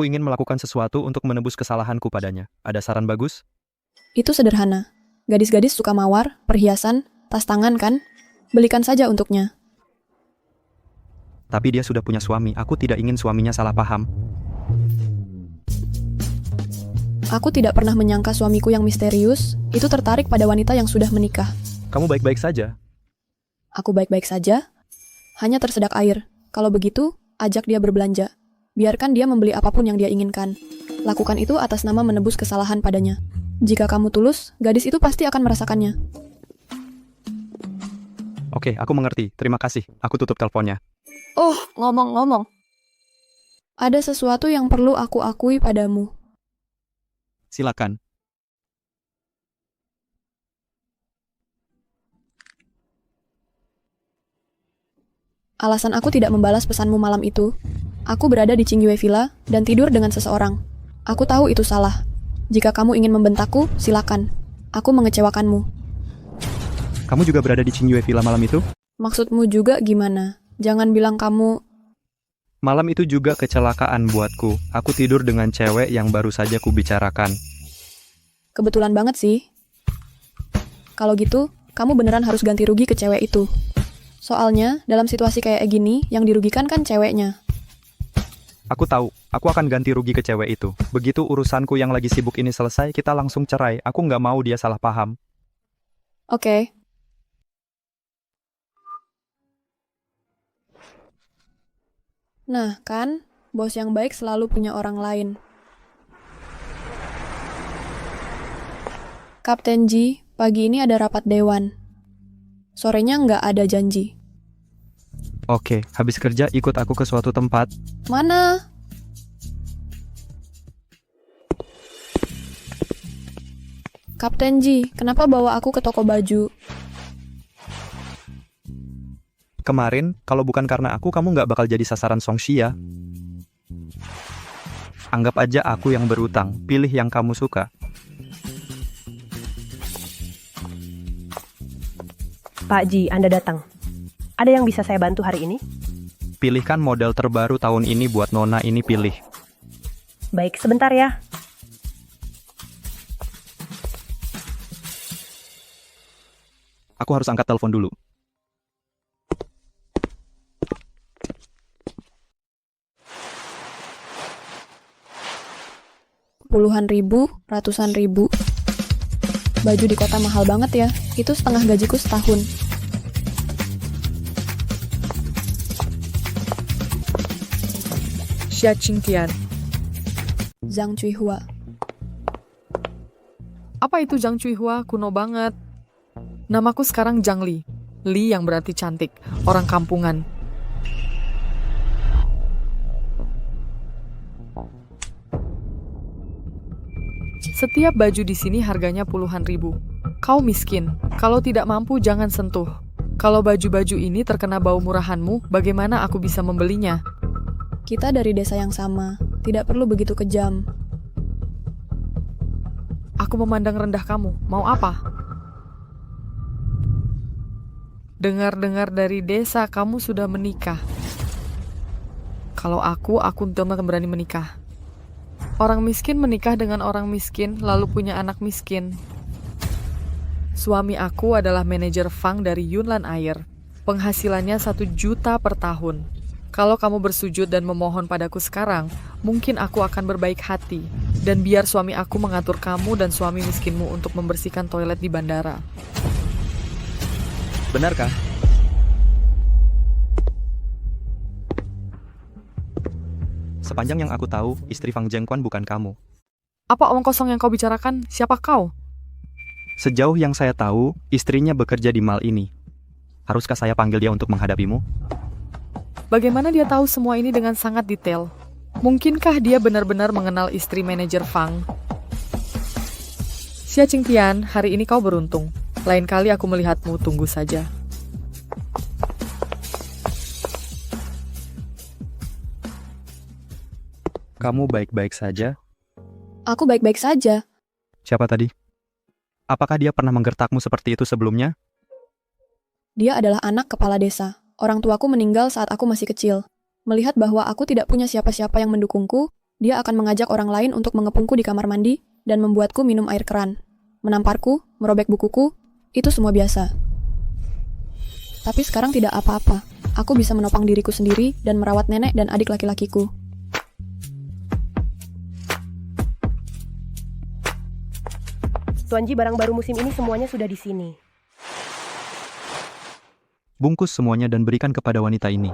ingin melakukan sesuatu untuk menebus kesalahanku padanya. Ada saran bagus? Itu sederhana. Gadis-gadis suka mawar, perhiasan, tas tangan kan? Belikan saja untuknya. Tapi dia sudah punya suami, aku tidak ingin suaminya salah paham. Aku tidak pernah menyangka suamiku yang misterius itu tertarik pada wanita yang sudah menikah. Kamu baik-baik saja? Aku baik-baik saja. Hanya tersedak air. Kalau begitu, ajak dia berbelanja. Biarkan dia membeli apapun yang dia inginkan. Lakukan itu atas nama menebus kesalahan padanya. Jika kamu tulus, gadis itu pasti akan merasakannya. Oke, aku mengerti. Terima kasih. Aku tutup teleponnya. Oh, ngomong-ngomong. Ada sesuatu yang perlu aku akui padamu. Silakan. Alasan aku tidak membalas pesanmu malam itu, aku berada di Qingyue Villa dan tidur dengan seseorang. Aku tahu itu salah. Jika kamu ingin membentakku, silakan. Aku mengecewakanmu. Kamu juga berada di Qingyue Villa malam itu? Maksudmu juga gimana? Jangan bilang kamu... Malam itu juga kecelakaan buatku. Aku tidur dengan cewek yang baru saja kubicarakan. Kebetulan banget sih. Kalau gitu, kamu beneran harus ganti rugi ke cewek itu. Soalnya, dalam situasi kayak gini, yang dirugikan kan ceweknya. Aku tahu, aku akan ganti rugi ke cewek itu. Begitu urusanku yang lagi sibuk ini selesai, kita langsung cerai. Aku nggak mau dia salah paham. Oke. Nah, kan, bos yang baik selalu punya orang lain. Kapten Ji, pagi ini ada rapat dewan. Sorenya nggak ada janji. Oke, habis kerja ikut aku ke suatu tempat. Mana? Kapten Ji, kenapa bawa aku ke toko baju? Kemarin, kalau bukan karena aku, kamu nggak bakal jadi sasaran Songxia. Anggap aja aku yang berutang, pilih yang kamu suka. Pak Ji, Anda datang. Ada yang bisa saya bantu hari ini? Pilihkan model terbaru tahun ini buat Nona ini pilih. Baik, sebentar ya. Aku harus angkat telepon dulu. Puluhan ribu, ratusan ribu. Baju di kota mahal banget ya. Itu setengah gajiku setahun. Xia Qingtian. Zhang Cuihua. Apa itu Zhang Cuihua? Kuno banget. Namaku sekarang Zhang Li. Li yang berarti cantik, orang kampungan. Setiap baju di sini harganya puluhan ribu. Kau miskin. Kalau tidak mampu jangan sentuh. Kalau baju-baju ini terkena bau murahanmu, bagaimana aku bisa membelinya? Kita dari desa yang sama. Tidak perlu begitu kejam. Aku memandang rendah kamu. Mau apa? Dengar-dengar dari desa kamu sudah menikah. Kalau aku tidak berani menikah. Orang miskin menikah dengan orang miskin, lalu punya anak miskin. Suami aku adalah manajer Fang dari Yunlan Air. Penghasilannya 1 juta per tahun. Kalau kamu bersujud dan memohon padaku sekarang, mungkin aku akan berbaik hati. Dan biar suami aku mengatur kamu dan suami miskinmu untuk membersihkan toilet di bandara. Benarkah? Sepanjang yang aku tahu, istri Fang Zhengquan bukan kamu. Apa omong kosong yang kau bicarakan? Siapa kau? Sejauh yang saya tahu, istrinya bekerja di mall ini. Haruskah saya panggil dia untuk menghadapimu? Bagaimana dia tahu semua ini dengan sangat detail? Mungkinkah dia benar-benar mengenal istri manajer Fang? Xia Qingtian, hari ini kau beruntung. Lain kali aku melihatmu, tunggu saja. Kamu baik-baik saja? Aku baik-baik saja. Siapa tadi? Apakah dia pernah menggertakmu seperti itu sebelumnya? Dia adalah anak kepala desa. Orang tuaku meninggal saat aku masih kecil. Melihat bahwa aku tidak punya siapa-siapa yang mendukungku, dia akan mengajak orang lain untuk mengepungku di kamar mandi dan membuatku minum air keran. Menamparku, merobek bukuku, itu semua biasa. Tapi sekarang tidak apa-apa. Aku bisa menopang diriku sendiri dan merawat nenek dan adik laki-lakiku. Tuan Ji, barang baru musim ini semuanya sudah di sini. Bungkus semuanya dan berikan kepada wanita ini.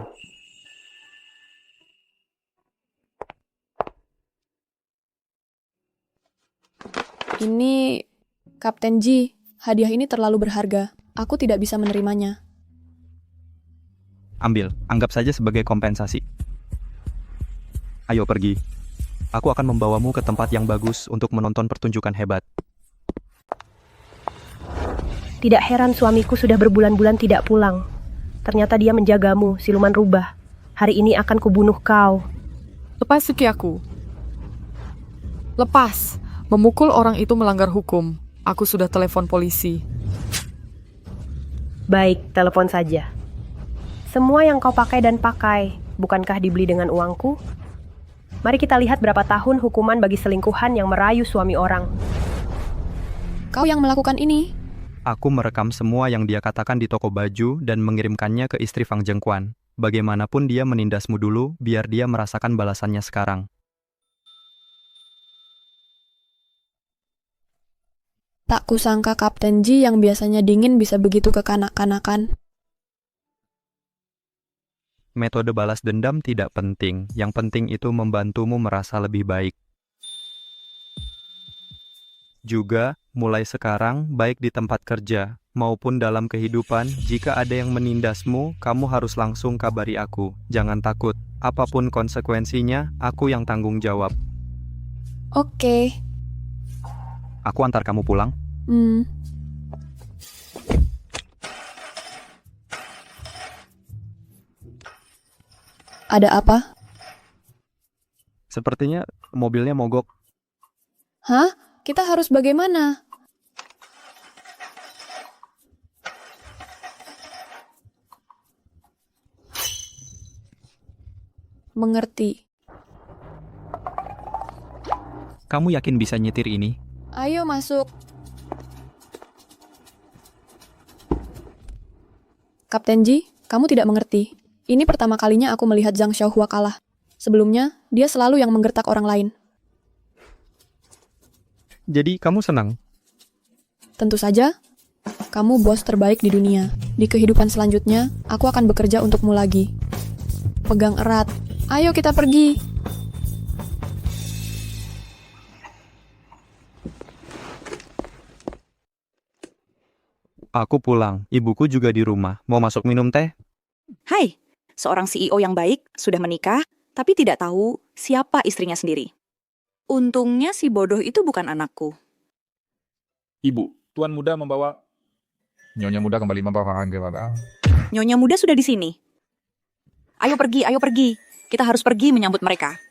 Ini, Kapten Ji, hadiah ini terlalu berharga. Aku tidak bisa menerimanya. Ambil, anggap saja sebagai kompensasi. Ayo pergi. Aku akan membawamu ke tempat yang bagus untuk menonton pertunjukan hebat. Tidak heran suamiku sudah berbulan-bulan tidak pulang. Ternyata dia menjagamu, siluman rubah. Hari ini akan kubunuh kau. Lepas Suki aku. Lepas. Memukul orang itu melanggar hukum. Aku sudah telepon polisi. Baik, telepon saja. Semua yang kau pakai dan pakai, bukankah dibeli dengan uangku? Mari kita lihat berapa tahun hukuman bagi selingkuhan yang merayu suami orang. Kau yang melakukan ini? Aku merekam semua yang dia katakan di toko baju dan mengirimkannya ke istri Fang Zhengquan. Bagaimanapun dia menindasmu dulu, biar dia merasakan balasannya sekarang. Tak kusangka Kapten Ji yang biasanya dingin bisa begitu kekanak-kanakan. Metode balas dendam tidak penting. Yang penting itu membantumu merasa lebih baik. Juga, mulai sekarang, baik di tempat kerja, maupun dalam kehidupan, jika ada yang menindasmu, kamu harus langsung kabari aku. Jangan takut, apapun konsekuensinya, aku yang tanggung jawab. Oke. Aku antar kamu pulang. Ada apa? Sepertinya mobilnya mogok. Hah? Kita harus bagaimana? Mengerti. Kamu yakin bisa nyetir ini? Ayo masuk. Kapten Ji, kamu tidak mengerti. Ini pertama kalinya aku melihat Zhang Xiaohua kalah. Sebelumnya, dia selalu yang menggertak orang lain. Jadi kamu senang? Tentu saja, kamu bos terbaik di dunia. Di kehidupan selanjutnya, aku akan bekerja untukmu lagi. Pegang erat. Ayo kita pergi. Aku pulang. Ibuku juga di rumah. Mau masuk minum teh? Hai, seorang CEO yang baik sudah menikah, tapi tidak tahu siapa istrinya sendiri. Untungnya si bodoh itu bukan anakku. Ibu, Tuan Muda membawa... Nyonya Muda kembali membawa kepada... Nyonya muda sudah di sini. Ayo pergi, ayo pergi. Kita harus pergi menyambut mereka.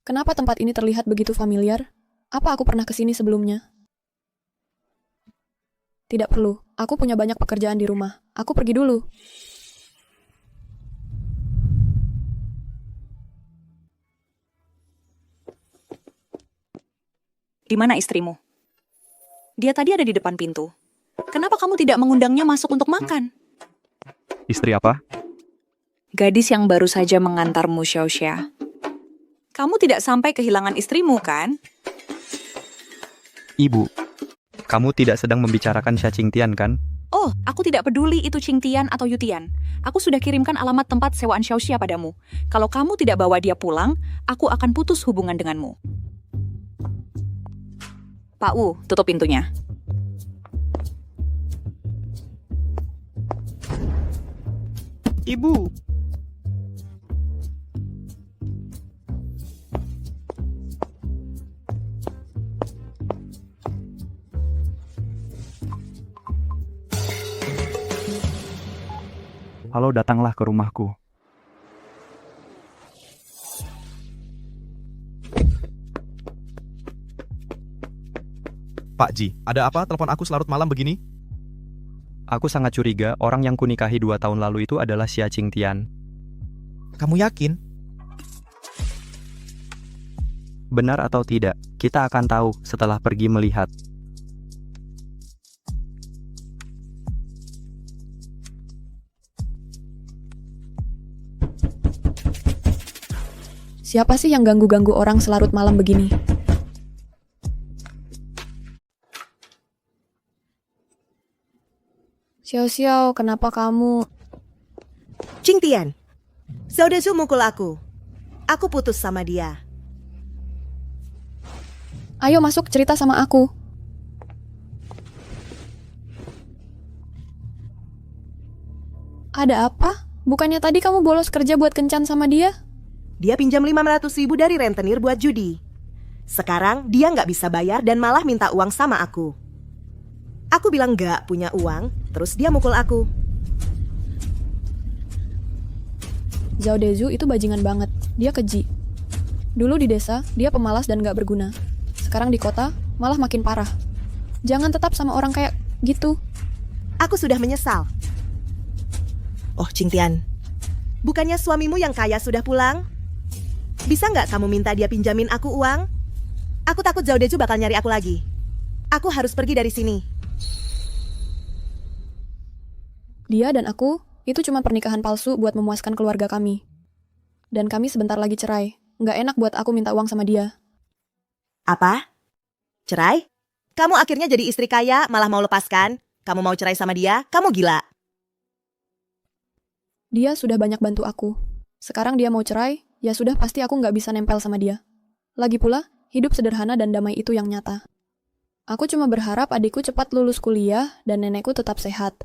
Kenapa tempat ini terlihat begitu familiar? Apa aku pernah kesini sebelumnya? Tidak perlu, aku punya banyak pekerjaan di rumah. Aku pergi dulu. Di mana istrimu? Dia tadi ada di depan pintu. Kenapa kamu tidak mengundangnya masuk untuk makan? Istri apa? Gadis yang baru saja mengantarmu, Xiaoxia. Kamu tidak sampai kehilangan istrimu, kan? Ibu, kamu tidak sedang membicarakan Xia Qingtian, kan? Oh, aku tidak peduli itu Qingtian atau Yutian. Aku sudah kirimkan alamat tempat sewaan Xiaoxia padamu. Kalau kamu tidak bawa dia pulang, aku akan putus hubungan denganmu. Pak Wu, tutup pintunya. Ibu! Halo, datanglah ke rumahku. Pak Ji, ada apa telepon aku selarut malam begini? Aku sangat curiga orang yang kunikahi 2 tahun lalu itu adalah Xia Qingtian. Kamu yakin? Benar atau tidak, kita akan tahu setelah pergi melihat. Siapa sih yang ganggu-ganggu orang selarut malam begini? Xiao-Xiao, kenapa kamu... Qingtian, Zhao Dezu mukul aku. Aku putus sama dia. Ayo masuk cerita sama aku. Ada apa? Bukannya tadi kamu bolos kerja buat kencan sama dia? Dia pinjam 500.000 dari rentenir buat judi. Sekarang dia nggak bisa bayar dan malah minta uang sama aku. Aku bilang nggak punya uang, terus dia mukul aku. Zhao Dezu itu bajingan banget. Dia keji. Dulu di desa, dia pemalas dan gak berguna. Sekarang di kota, malah makin parah. Jangan tetap sama orang kayak gitu. Aku sudah menyesal. Oh, Qingtian, bukannya suamimu yang kaya sudah pulang? Bisa nggak kamu minta dia pinjamin aku uang? Aku takut Zhao Dezu bakal nyari aku lagi. Aku harus pergi dari sini. Dia dan aku, itu cuma pernikahan palsu buat memuaskan keluarga kami. Dan kami sebentar lagi cerai. Nggak enak buat aku minta uang sama dia. Apa? Cerai? Kamu akhirnya jadi istri kaya, malah mau lepaskan? Kamu mau cerai sama dia? Kamu gila. Dia sudah banyak bantu aku. Sekarang dia mau cerai, ya sudah pasti aku nggak bisa nempel sama dia. Lagi pula, hidup sederhana dan damai itu yang nyata. Aku cuma berharap adikku cepat lulus kuliah dan nenekku tetap sehat.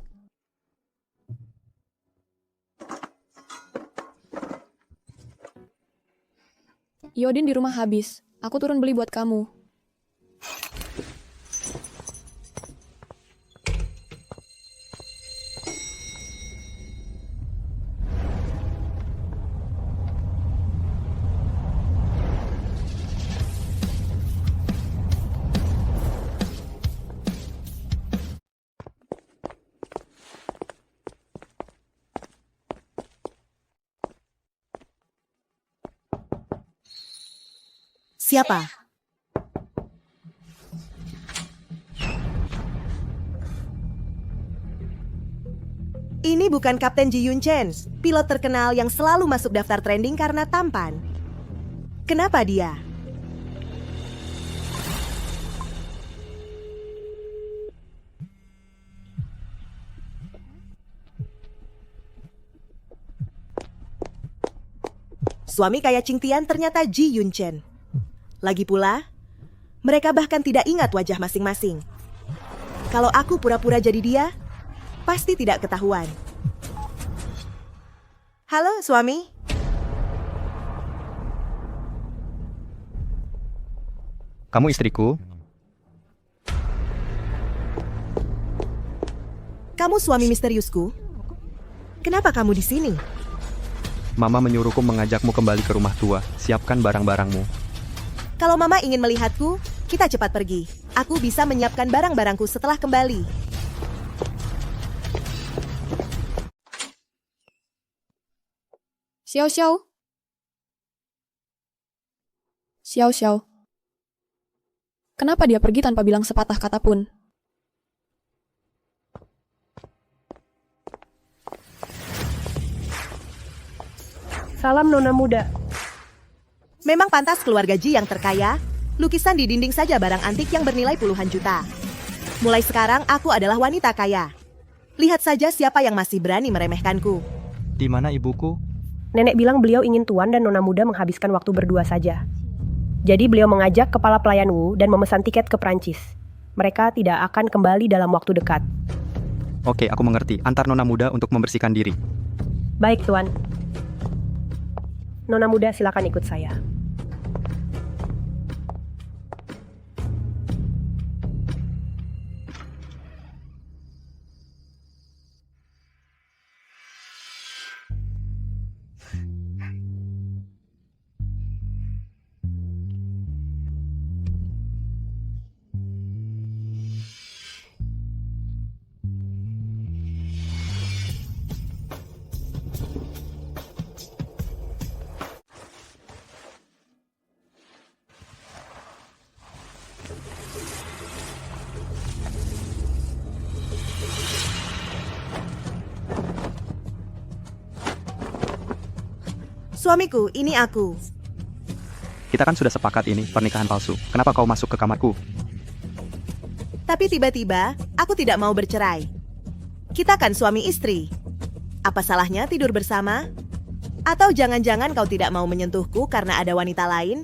Iodin di rumah habis. Aku turun beli buat kamu. Siapa? Ini bukan Kapten Ji Yunchen, pilot terkenal yang selalu masuk daftar trending karena tampan. Kenapa dia? Suami kaya Qingtian ternyata Ji Yunchen. Lagi pula, mereka bahkan tidak ingat wajah masing-masing. Kalau aku pura-pura jadi dia, pasti tidak ketahuan. Halo, suami. Kamu istriku? Kamu suami misteriusku? Kenapa kamu di sini? Mama menyuruhku mengajakmu kembali ke rumah tua. Siapkan barang-barangmu. Kalau Mama ingin melihatku, kita cepat pergi. Aku bisa menyiapkan barang-barangku setelah kembali. Xiao Xiao. Xiao Xiao. Kenapa dia pergi tanpa bilang sepatah kata pun? Salam Nona Muda. Memang pantas keluarga Ji yang terkaya. Lukisan di dinding saja barang antik yang bernilai puluhan juta. Mulai sekarang aku adalah wanita kaya. Lihat saja siapa yang masih berani meremehkanku. Di mana ibuku? Nenek bilang beliau ingin Tuan dan Nona Muda menghabiskan waktu berdua saja. Jadi beliau mengajak kepala pelayan Wu dan memesan tiket ke Prancis. Mereka tidak akan kembali dalam waktu dekat. Oke, aku mengerti. Antar Nona Muda untuk membersihkan diri. Baik, Tuan. Nona Muda, silakan ikut saya. Suamiku, ini aku. Kita kan sudah sepakat ini pernikahan palsu. Kenapa kau masuk ke kamarku? Tapi tiba-tiba, aku tidak mau bercerai. Kita kan suami istri. Apa salahnya tidur bersama? Atau jangan-jangan kau tidak mau menyentuhku karena ada wanita lain?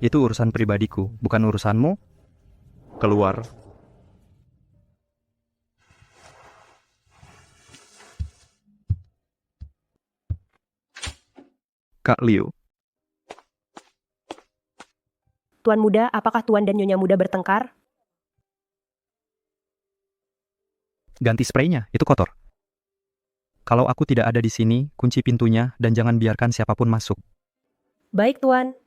Itu urusan pribadiku, bukan urusanmu. Keluar. Kak Liu. Tuan Muda, apakah Tuan dan Nyonya Muda bertengkar? Ganti spraynya, itu kotor. Kalau aku tidak ada di sini, kunci pintunya dan jangan biarkan siapapun masuk. Baik, Tuan.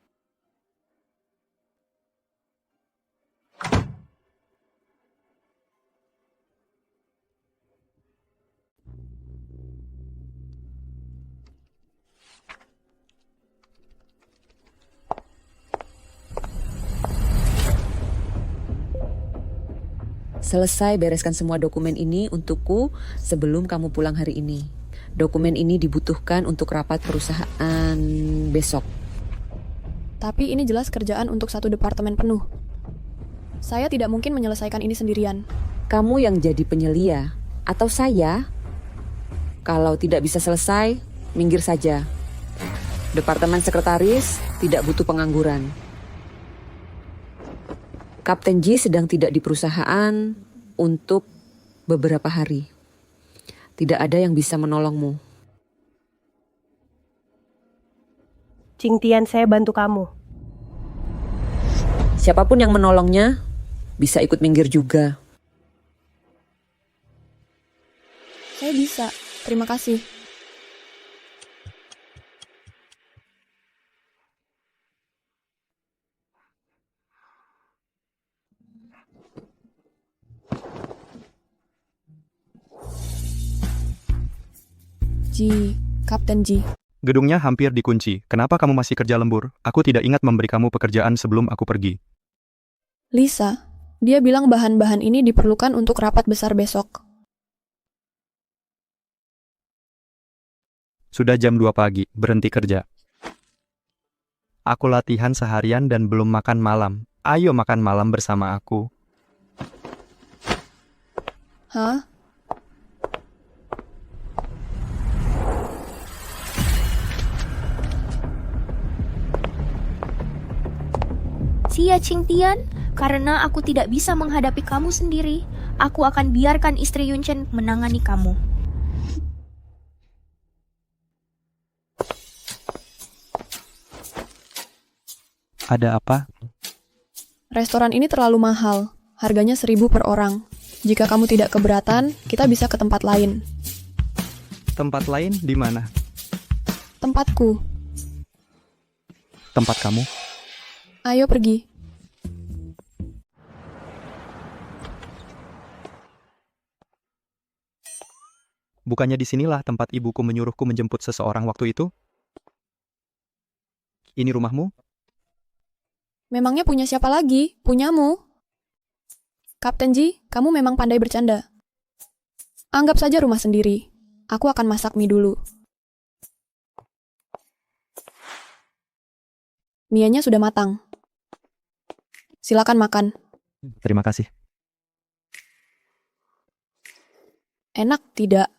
Selesai bereskan semua dokumen ini untukku sebelum kamu pulang hari ini. Dokumen ini dibutuhkan untuk rapat perusahaan besok. Tapi ini jelas kerjaan untuk satu departemen penuh. Saya tidak mungkin menyelesaikan ini sendirian. Kamu yang jadi penyelia atau saya? Kalau tidak bisa selesai, minggir saja. Departemen sekretaris tidak butuh pengangguran. Kapten Ji sedang tidak di perusahaan untuk beberapa hari. Tidak ada yang bisa menolongmu. Qingtian, saya bantu kamu. Siapapun yang menolongnya bisa ikut minggir juga. Saya bisa. Terima kasih. Ji, Kapten Ji. Gedungnya hampir dikunci. Kenapa kamu masih kerja lembur? Aku tidak ingat memberi kamu pekerjaan sebelum aku pergi. Lisa, dia bilang bahan-bahan ini diperlukan untuk rapat besar besok. Sudah jam 2 pagi, berhenti kerja. Aku latihan seharian dan belum makan malam. Ayo makan malam bersama aku. Hah? Xia Qingtian, karena aku tidak bisa menghadapi kamu sendiri, aku akan biarkan istri Yunchen menangani kamu. Ada apa? Restoran ini terlalu mahal. Harganya 1.000 per orang. Jika kamu tidak keberatan, kita bisa ke tempat lain. Tempat lain di mana? Tempatku. Tempat kamu? Ayo pergi. Bukannya disinilah tempat ibuku menyuruhku menjemput seseorang waktu itu? Ini rumahmu? Memangnya punya siapa lagi? Punyamu. Kapten Ji, kamu memang pandai bercanda. Anggap saja rumah sendiri. Aku akan masak mie dulu. Mienya sudah matang. Silakan makan. Terima kasih. Enak tidak?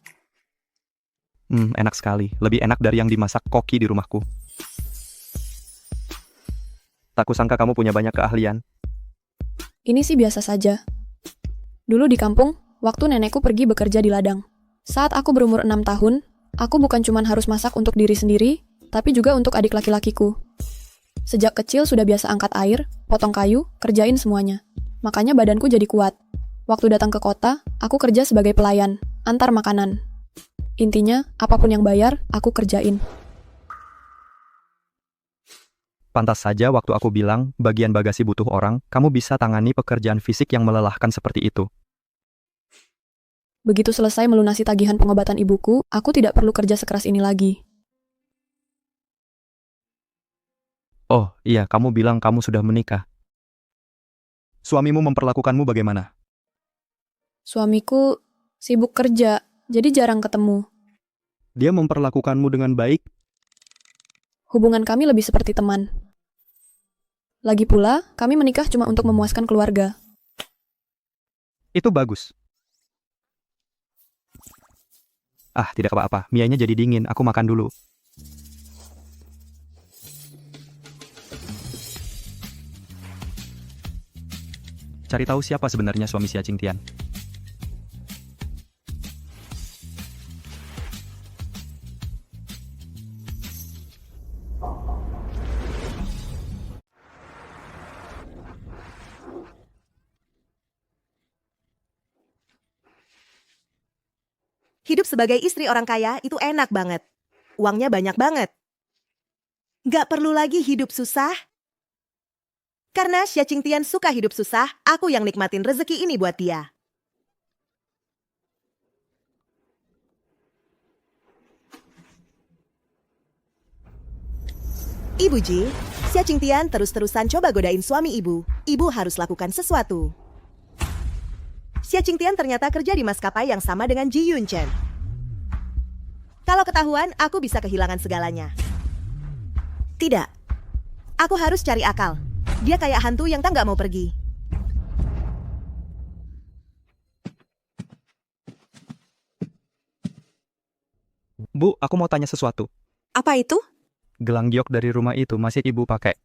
Enak sekali. Lebih enak dari yang dimasak koki di rumahku. Tak kusangka kamu punya banyak keahlian. Ini sih biasa saja. Dulu di kampung, waktu nenekku pergi bekerja di ladang. Saat aku berumur 6 tahun, aku bukan cuma harus masak untuk diri sendiri, tapi juga untuk adik laki-lakiku. Sejak kecil sudah biasa angkat air, potong kayu, kerjain semuanya. Makanya badanku jadi kuat. Waktu datang ke kota, aku kerja sebagai pelayan, antar makanan. Intinya, apapun yang bayar, aku kerjain. Pantas saja waktu aku bilang, bagian bagasi butuh orang, kamu bisa tangani pekerjaan fisik yang melelahkan seperti itu. Begitu selesai melunasi tagihan pengobatan ibuku, aku tidak perlu kerja sekeras ini lagi. Oh, iya, kamu bilang kamu sudah menikah. Suamimu memperlakukanmu bagaimana? Suamiku sibuk kerja, jadi jarang ketemu. Dia memperlakukanmu dengan baik? Hubungan kami lebih seperti teman. Lagi pula, kami menikah cuma untuk memuaskan keluarga. Itu bagus. Ah, tidak apa-apa. Mianya jadi dingin. Aku makan dulu. Cari tahu siapa sebenarnya suami Xia Qingtian. Hidup sebagai istri orang kaya itu enak banget. Uangnya banyak banget. Gak perlu lagi hidup susah. Karena Xia Qingtian suka hidup susah, aku yang nikmatin rezeki ini buat dia. Ibu Ji, Xia Qingtian terus-terusan coba godain suami ibu. Ibu harus lakukan sesuatu. Xia Qingtian ternyata kerja di maskapai yang sama dengan Ji Yunchen. Kalau ketahuan, aku bisa kehilangan segalanya. Tidak. Aku harus cari akal. Dia kayak hantu yang tak nggak mau pergi. Bu, aku mau tanya sesuatu. Apa itu? Gelang giok dari rumah itu masih ibu pakai.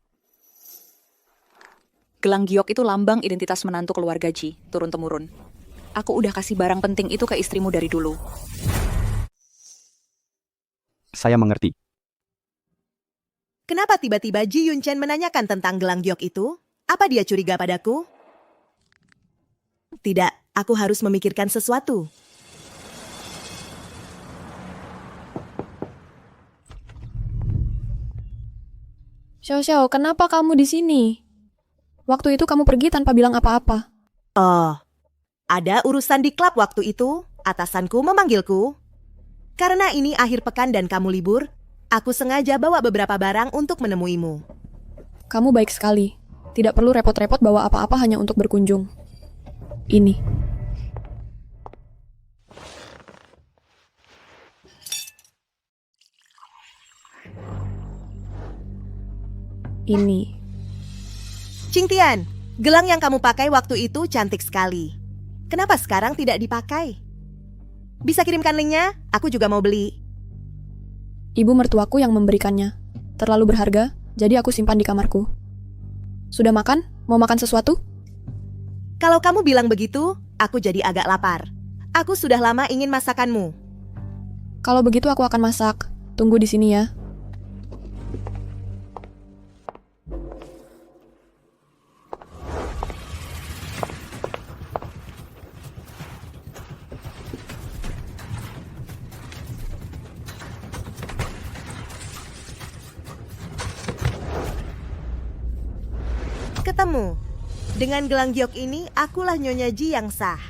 Gelang giok itu lambang identitas menantu keluarga Ji, turun-temurun. Aku udah kasih barang penting itu ke istrimu dari dulu. Saya mengerti. Kenapa tiba-tiba Ji Yunchen menanyakan tentang gelang giok itu? Apa dia curiga padaku? Tidak, aku harus memikirkan sesuatu. Xiao Xiao, kenapa kamu di sini? Waktu itu kamu pergi tanpa bilang apa-apa. Oh, ada urusan di klub waktu itu. Atasanku memanggilku. Karena ini akhir pekan dan kamu libur, aku sengaja bawa beberapa barang untuk menemuimu. Kamu baik sekali. Tidak perlu repot-repot bawa apa-apa hanya untuk berkunjung. Ini. Ini. Qingtian, gelang yang kamu pakai waktu itu cantik sekali. Kenapa sekarang tidak dipakai? Bisa kirimkan linknya? Aku juga mau beli. Ibu mertuaku yang memberikannya. Terlalu berharga, jadi aku simpan di kamarku. Sudah makan? Mau makan sesuatu? Kalau kamu bilang begitu, aku jadi agak lapar. Aku sudah lama ingin masakanmu. Kalau begitu aku akan masak. Tunggu di sini ya. Ketemu. Dengan gelang giok ini, akulah Nyonya Ji yang sah.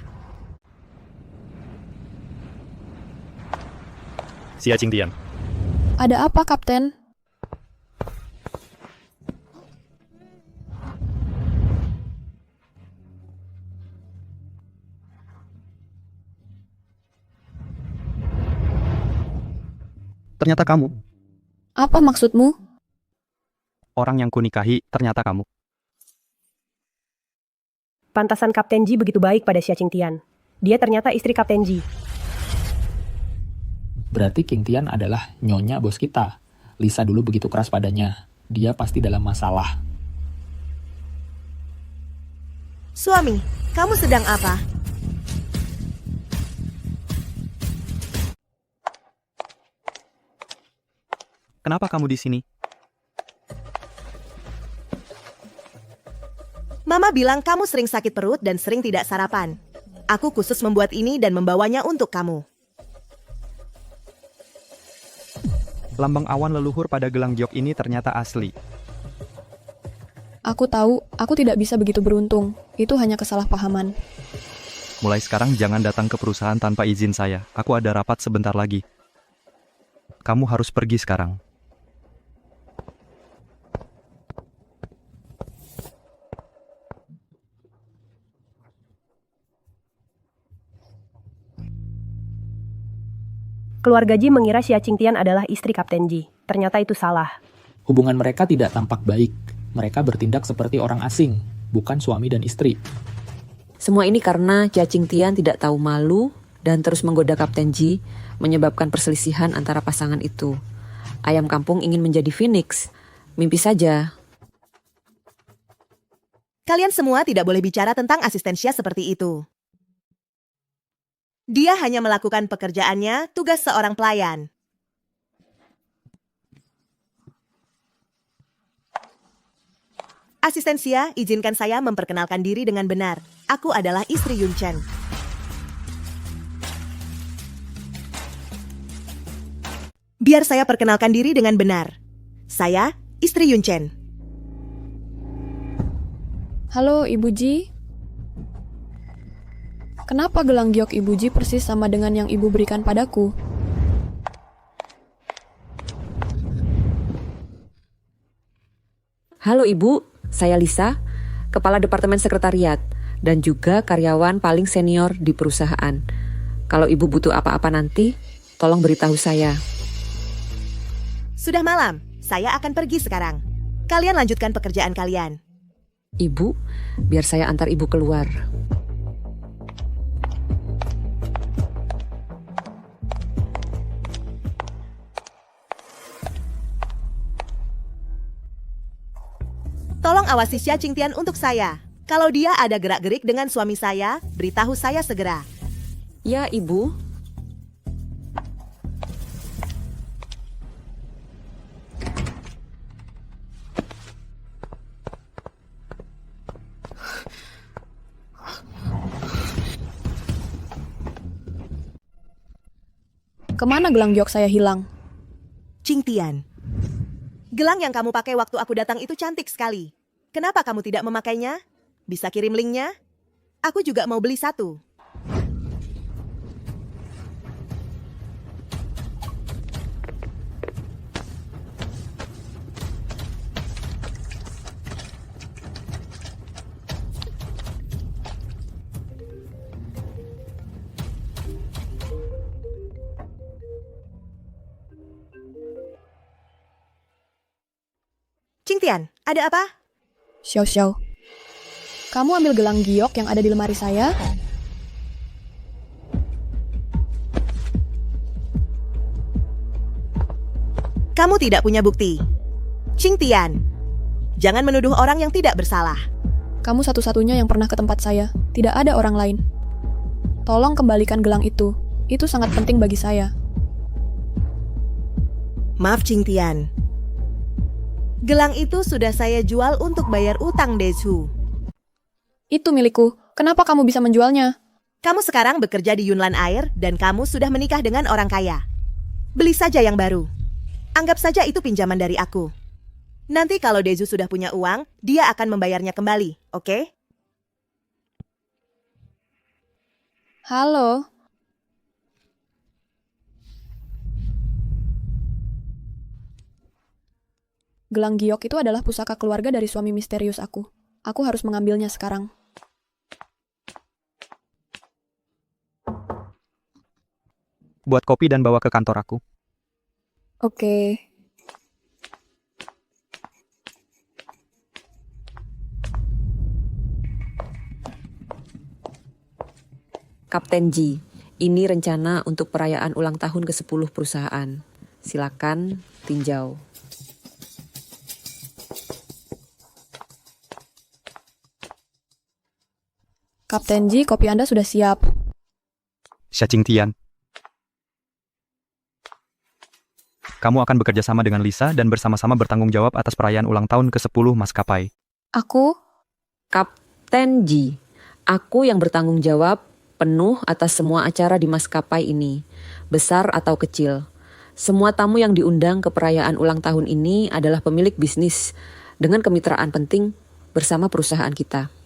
Xia Qingtian. Ada apa, Kapten? Ternyata kamu. Apa maksudmu? Orang yang kunikahi ternyata kamu. Pantasan Kapten Ji begitu baik pada Xia Qingtian. Dia ternyata istri Kapten Ji. Berarti Qingtian adalah nyonya bos kita. Lisa dulu begitu keras padanya. Dia pasti dalam masalah. Suami, kamu sedang apa? Kenapa kamu di sini? Mama bilang kamu sering sakit perut dan sering tidak sarapan. Aku khusus membuat ini dan membawanya untuk kamu. Lambang awan leluhur pada gelang giok ini ternyata asli. Aku tahu, aku tidak bisa begitu beruntung. Itu hanya kesalahpahaman. Mulai sekarang jangan datang ke perusahaan tanpa izin saya. Aku ada rapat sebentar lagi. Kamu harus pergi sekarang. Keluarga Ji mengira Xia Qingtian adalah istri Kapten Ji. Ternyata itu salah. Hubungan mereka tidak tampak baik. Mereka bertindak seperti orang asing, bukan suami dan istri. Semua ini karena Xia Qingtian tidak tahu malu dan terus menggoda Kapten Ji, menyebabkan perselisihan antara pasangan itu. Ayam kampung ingin menjadi phoenix. Mimpi saja. Kalian semua tidak boleh bicara tentang asisten Xia seperti itu. Dia hanya melakukan pekerjaannya, tugas seorang pelayan. Asisten Xia, izinkan saya memperkenalkan diri dengan benar. Aku adalah istri Yunchen. Biar saya perkenalkan diri dengan benar. Saya, istri Yunchen. Halo, Ibu Ji. Kenapa gelang giok Ibu Ji persis sama dengan yang Ibu berikan padaku? Halo Ibu, saya Lisa, Kepala Departemen Sekretariat. dan juga karyawan paling senior di perusahaan. Kalau ibu butuh apa-apa nanti, tolong beritahu saya. Sudah malam, saya akan pergi sekarang. Kalian lanjutkan pekerjaan kalian. Ibu, biar saya antar ibu keluar. Tolong awasi Xia Qingtian untuk saya. Kalau dia ada gerak-gerik dengan suami saya, beritahu saya segera. Ya, Ibu. Kemana gelang giok saya hilang? Qingtian, gelang yang kamu pakai waktu aku datang itu cantik sekali. Kenapa kamu tidak memakainya? Bisa kirim linknya? Aku juga mau beli satu. Qingtian, ada apa? Xiao Xiao, kamu ambil gelang giok yang ada di lemari saya? Kamu tidak punya bukti. Qingtian, jangan menuduh orang yang tidak bersalah. Kamu satu-satunya yang pernah ke tempat saya. Tidak ada orang lain. Tolong kembalikan gelang itu. Itu sangat penting bagi saya. Maaf Qingtian. Gelang itu sudah saya jual untuk bayar utang Desu. Itu milikku. Kenapa kamu bisa menjualnya? Kamu sekarang bekerja di Yunlan Air dan kamu sudah menikah dengan orang kaya. Beli saja yang baru. Anggap saja itu pinjaman dari aku. Nanti kalau Desu sudah punya uang, dia akan membayarnya kembali, oke? Halo. Gelang giok itu adalah pusaka keluarga dari suami misterius aku. Aku harus mengambilnya sekarang. Buat kopi dan bawa ke kantor aku. Oke. Kapten Ji, ini rencana untuk perayaan ulang tahun ke-10 perusahaan. Silakan tinjau. Kapten Ji, kopi Anda sudah siap. Xia Qingtian. Kamu akan bekerja sama dengan Lisa dan bersama-sama bertanggung jawab atas perayaan ulang tahun ke-10 maskapai. Aku? Kapten Ji, aku yang bertanggung jawab penuh atas semua acara di maskapai ini, besar atau kecil. Semua tamu yang diundang ke perayaan ulang tahun ini adalah pemilik bisnis dengan kemitraan penting bersama perusahaan kita.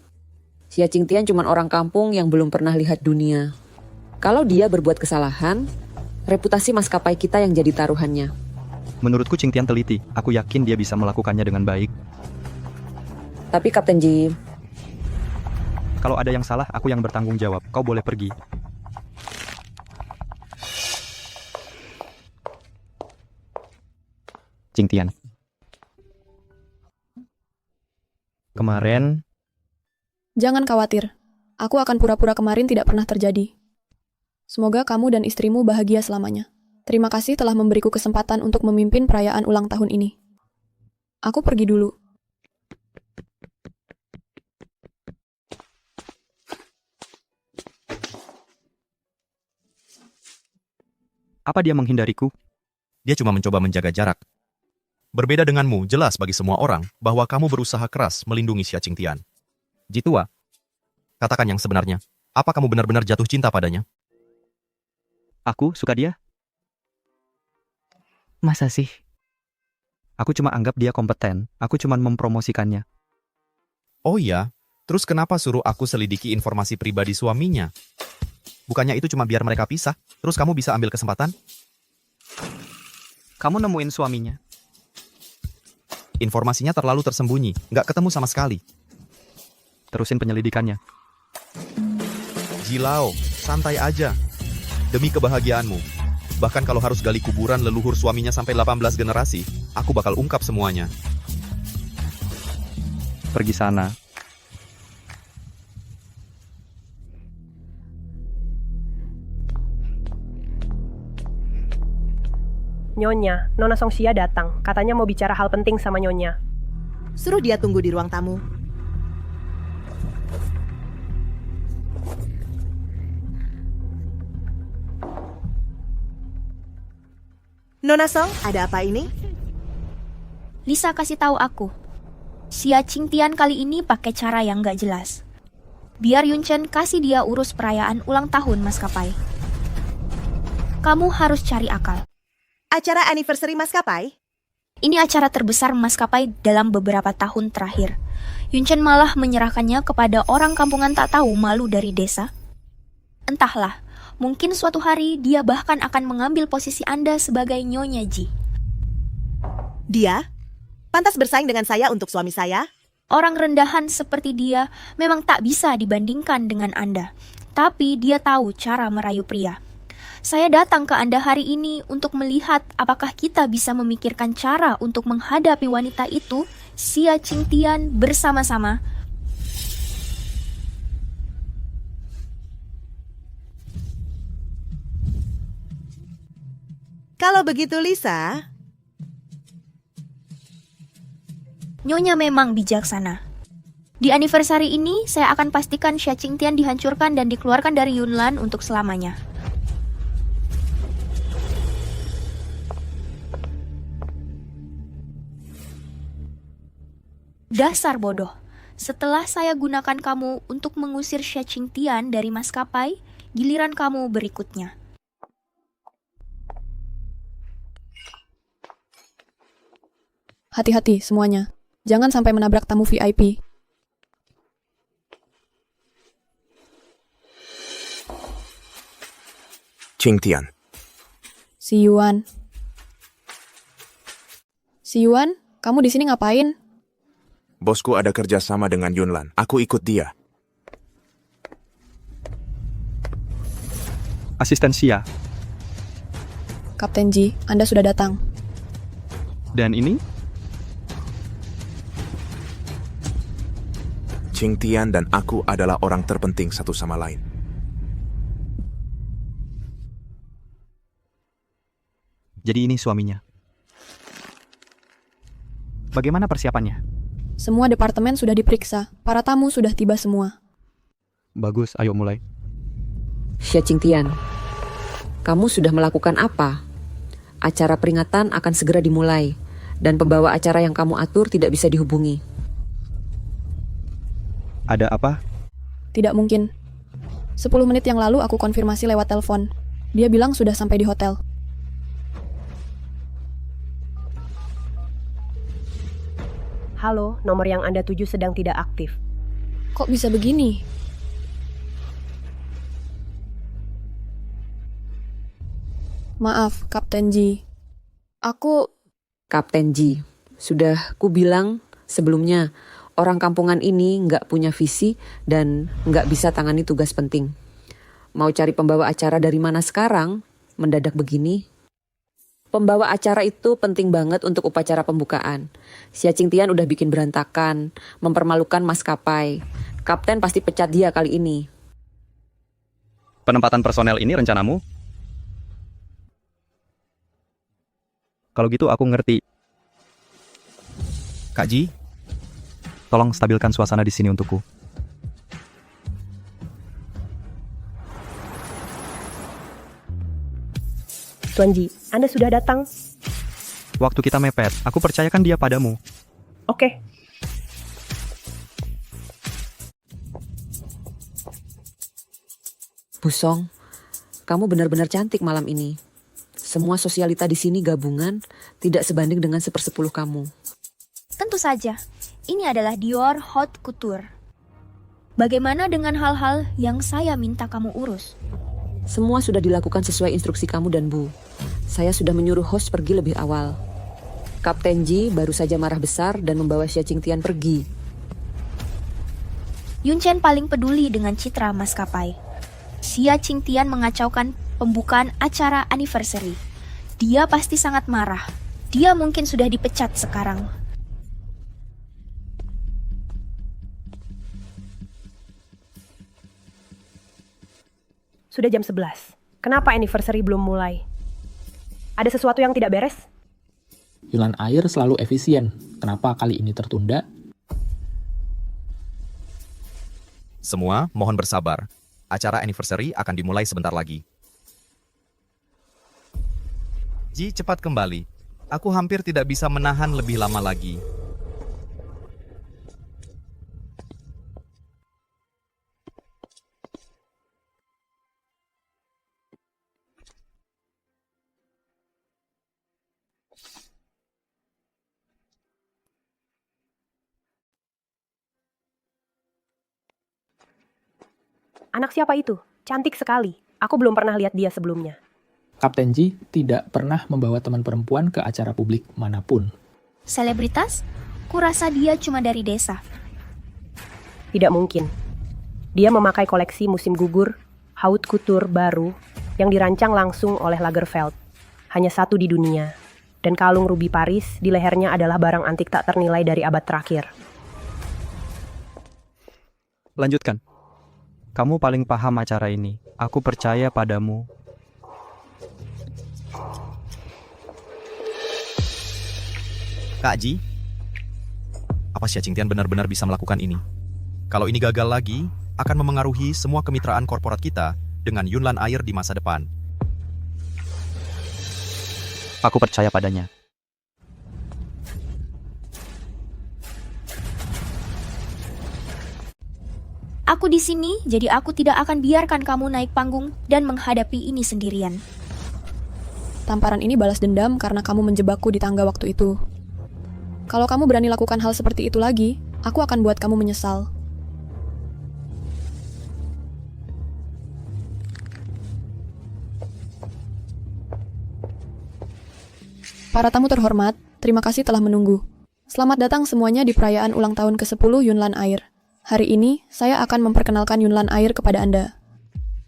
Xia Qingtian cuma orang kampung yang belum pernah lihat dunia. Kalau dia berbuat kesalahan, reputasi maskapai kita yang jadi taruhannya. Menurutku Qingtian teliti. Aku yakin dia bisa melakukannya dengan baik. Tapi Kapten Ji, kalau ada yang salah, aku yang bertanggung jawab. Kau boleh pergi. Qingtian. Kemarin, Jangan khawatir. Aku akan pura-pura kemarin tidak pernah terjadi. Semoga kamu dan istrimu bahagia selamanya. Terima kasih telah memberiku kesempatan untuk memimpin perayaan ulang tahun ini. Aku pergi dulu. apa dia menghindariku? Dia cuma mencoba menjaga jarak. Berbeda denganmu, jelas bagi semua orang bahwa kamu berusaha keras melindungi Xia Qingtian. Jitua, katakan yang sebenarnya. Apa kamu benar-benar jatuh cinta padanya? Aku suka dia? Masa sih? Aku cuma anggap dia kompeten. Aku cuma mempromosikannya. Oh iya, terus kenapa suruh aku selidiki informasi pribadi suaminya? Bukannya itu cuma biar mereka pisah, terus kamu bisa ambil kesempatan? Kamu nemuin suaminya? Informasinya terlalu tersembunyi, nggak ketemu sama sekali. Terusin penyelidikannya. Jilao, santai aja. Demi kebahagiaanmu. Bahkan kalau harus gali kuburan leluhur suaminya sampai 18 generasi, aku bakal ungkap semuanya. Pergi sana. Nyonya, Nona Songxia datang. Katanya mau bicara hal penting sama Nyonya. Suruh dia tunggu di ruang tamu. Nona Song, ada apa ini? Lisa kasih tahu aku. Xia Qingtian kali ini pakai cara yang gak jelas. Biar Yunchen kasih dia urus perayaan ulang tahun maskapai. Kamu harus cari akal. Acara anniversary maskapai? Ini acara terbesar maskapai dalam beberapa tahun terakhir. Yunchen malah menyerahkannya kepada orang kampungan tak tahu malu dari desa. Entahlah, mungkin suatu hari dia bahkan akan mengambil posisi Anda sebagai Nyonya Ji. Dia? Pantas bersaing dengan saya untuk suami saya? Orang rendahan seperti dia memang tak bisa dibandingkan dengan Anda. Tapi dia tahu cara merayu pria. Saya datang ke Anda hari ini untuk melihat apakah kita bisa memikirkan cara untuk menghadapi wanita itu, Xia Qingtian, bersama-sama. Kalau begitu Lisa, Nyonya memang bijaksana. Di anniversary ini, saya akan pastikan Xia Qingtian dihancurkan dan dikeluarkan dari Yunlan untuk selamanya. Dasar bodoh. Setelah saya gunakan kamu untuk mengusir Xia Qingtian dari maskapai, giliran kamu berikutnya. Hati-hati semuanya. Jangan sampai menabrak tamu VIP. Qingtian. Si Yuan. Si Yuan, kamu di sini ngapain? Bosku ada kerja sama dengan Yunlan. Aku ikut dia. Asisten Xia. Kapten Ji, Anda sudah datang. Dan ini? Qingtian dan aku adalah orang terpenting satu sama lain. Jadi ini suaminya. Bagaimana persiapannya? Semua departemen sudah diperiksa. Para tamu sudah tiba semua. Bagus, ayo mulai. Xia Qingtian, kamu sudah melakukan apa? Acara peringatan akan segera dimulai, dan pembawa acara yang kamu atur tidak bisa dihubungi. Ada apa? Tidak mungkin. 10 menit yang lalu aku konfirmasi lewat telepon. Dia bilang sudah sampai di hotel. Halo, nomor yang Anda tuju sedang tidak aktif. Kok bisa begini? Maaf, Kapten Ji. Kapten Ji, sudah ku bilang sebelumnya, orang kampungan ini nggak punya visi dan nggak bisa tangani tugas penting. Mau cari pembawa acara dari mana sekarang? Mendadak begini. Pembawa acara itu penting banget untuk upacara pembukaan. Xia Qingtian udah bikin berantakan, mempermalukan maskapai. Kapten pasti pecat dia kali ini. Penempatan personel ini rencanamu? Kalau gitu aku ngerti. Kak Ji, tolong stabilkan suasana di sini untukku. Tuan Ji, Anda sudah datang. Waktu kita mepet, aku percayakan dia padamu. Oke. Busong, kamu benar-benar cantik malam ini. Semua sosialita di sini gabungan tidak sebanding dengan 1/10 kamu. Tentu saja, ini adalah Dior Haute Couture. Bagaimana dengan hal-hal yang saya minta kamu urus? Semua sudah dilakukan sesuai instruksi kamu dan Bu. Saya sudah menyuruh host pergi lebih awal. Kapten Ji baru saja marah besar dan membawa Xia Qingtian pergi. Yunchen paling peduli dengan citra maskapai. Xia Qingtian mengacaukan pembukaan acara anniversary. Dia pasti sangat marah. Dia mungkin sudah dipecat sekarang. Sudah jam 11. Kenapa anniversary belum mulai? Ada sesuatu yang tidak beres? Yunlan Air selalu efisien. Kenapa kali ini tertunda? Semua mohon bersabar. Acara anniversary akan dimulai sebentar lagi. Ji, cepat kembali. Aku hampir tidak bisa menahan lebih lama lagi. Anak siapa itu? Cantik sekali. Aku belum pernah lihat dia sebelumnya. Kapten Ji tidak pernah membawa teman perempuan ke acara publik manapun. Selebritas? Kurasa dia cuma dari desa. Tidak mungkin. Dia memakai koleksi musim gugur, haute couture baru, yang dirancang langsung oleh Lagerfeld. Hanya satu di dunia. Dan kalung ruby Paris di lehernya adalah barang antik tak ternilai dari abad terakhir. Lanjutkan. Kamu paling paham acara ini. Aku percaya padamu. Kak Ji, apa Xia Qingtian benar-benar bisa melakukan ini? Kalau ini gagal lagi, akan memengaruhi semua kemitraan korporat kita dengan Yunlan Air di masa depan. Aku percaya padanya. Aku di sini, jadi aku tidak akan biarkan kamu naik panggung dan menghadapi ini sendirian. Tamparan ini balas dendam karena kamu menjebakku di tangga waktu itu. Kalau kamu berani lakukan hal seperti itu lagi, aku akan buat kamu menyesal. Para tamu terhormat, terima kasih telah menunggu. Selamat datang semuanya di perayaan ulang tahun ke-10 Yunlan Air. Hari ini, saya akan memperkenalkan Yunlan Air kepada Anda.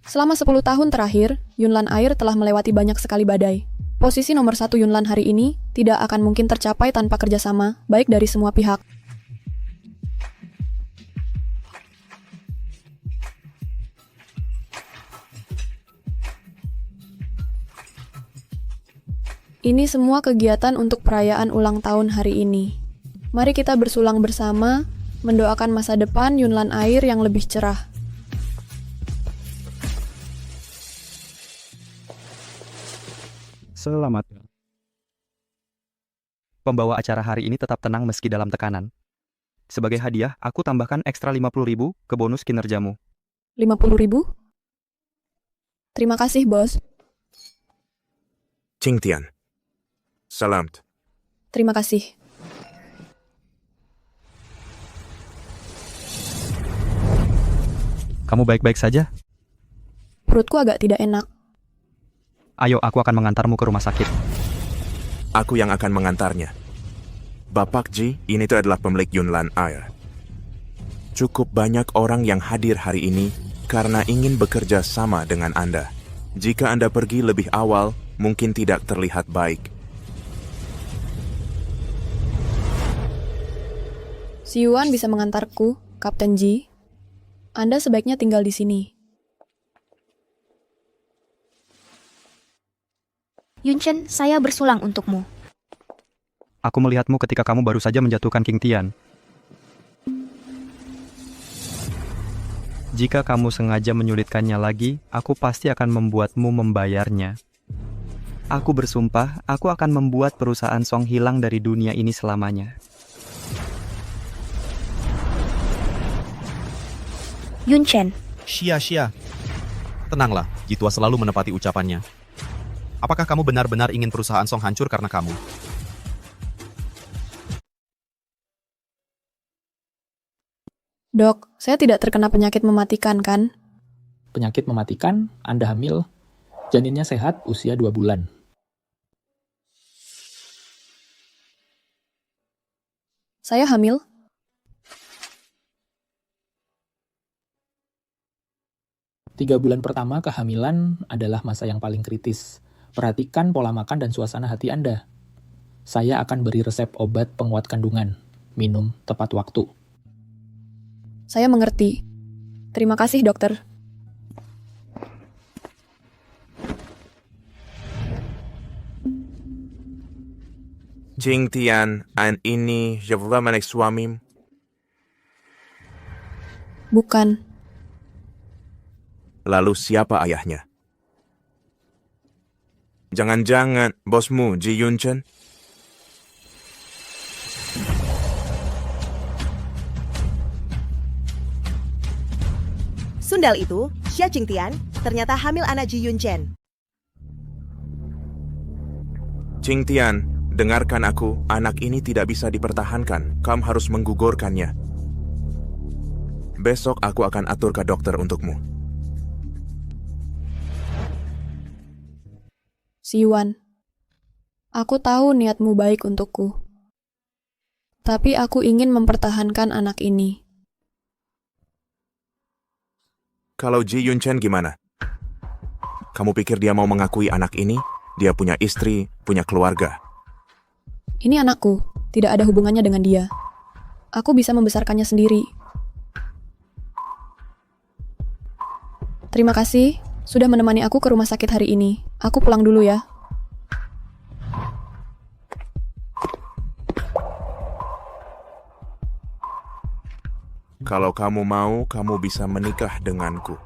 Selama 10 tahun terakhir, Yunlan Air telah melewati banyak sekali badai. Posisi nomor 1 Yunlan hari ini tidak akan mungkin tercapai tanpa kerjasama, baik dari semua pihak. Ini semua kegiatan untuk perayaan ulang tahun hari ini. Mari kita bersulang bersama, mendoakan masa depan Yunlan Air yang lebih cerah. Selamat. Pembawa acara hari ini tetap tenang meski dalam tekanan. Sebagai hadiah, aku tambahkan ekstra 50.000 ke bonus kinerjamu. 50.000? Terima kasih, Bos. Qingtian. Selamat. Terima kasih. Kamu baik-baik saja? Perutku agak tidak enak. Ayo, aku akan mengantarmu ke rumah sakit. Aku yang akan mengantarnya. Bapak Ji, ini tuh adalah pemilik Yunlan Air. Cukup banyak orang yang hadir hari ini karena ingin bekerja sama dengan Anda. Jika Anda pergi lebih awal, mungkin tidak terlihat baik. Si Yuan bisa mengantarku, Kapten Ji. Anda sebaiknya tinggal di sini. Yunchen, saya bersulang untukmu. Aku melihatmu ketika kamu baru saja menjatuhkan Qingtian. Jika kamu sengaja menyulitkannya lagi, aku pasti akan membuatmu membayarnya. Aku bersumpah, aku akan membuat perusahaan Song hilang dari dunia ini selamanya. Yunchen. Xia. Tenanglah, Jitua selalu menepati ucapannya. Apakah kamu benar-benar ingin perusahaan Song hancur karena kamu? Dok, saya tidak terkena penyakit mematikan, kan? Penyakit mematikan, Anda hamil, janinnya sehat usia 2 bulan. Saya hamil? 3 bulan pertama kehamilan adalah masa yang paling kritis. Perhatikan pola makan dan suasana hati Anda. Saya akan beri resep obat penguat kandungan. Minum tepat waktu. Saya mengerti. Terima kasih, dokter. Jing Tian, ini menek suamim. Bukan. Lalu siapa ayahnya? Jangan-jangan bosmu Ji Yunchen? Sundal itu, Xia Qingtian, ternyata hamil anak Ji Yunchen. Qingtian, dengarkan aku, anak ini tidak bisa dipertahankan. Kamu harus menggugurkannya. Besok aku akan atur ke dokter untukmu. Siwan, aku tahu niatmu baik untukku. Tapi aku ingin mempertahankan anak ini. Kalau Ji Yunchen gimana? Kamu pikir dia mau mengakui anak ini? Dia punya istri, punya keluarga. Ini anakku, tidak ada hubungannya dengan dia. Aku bisa membesarkannya sendiri. Terima kasih sudah menemani aku ke rumah sakit hari ini. Aku pulang dulu ya. Kalau kamu mau, kamu bisa menikah denganku.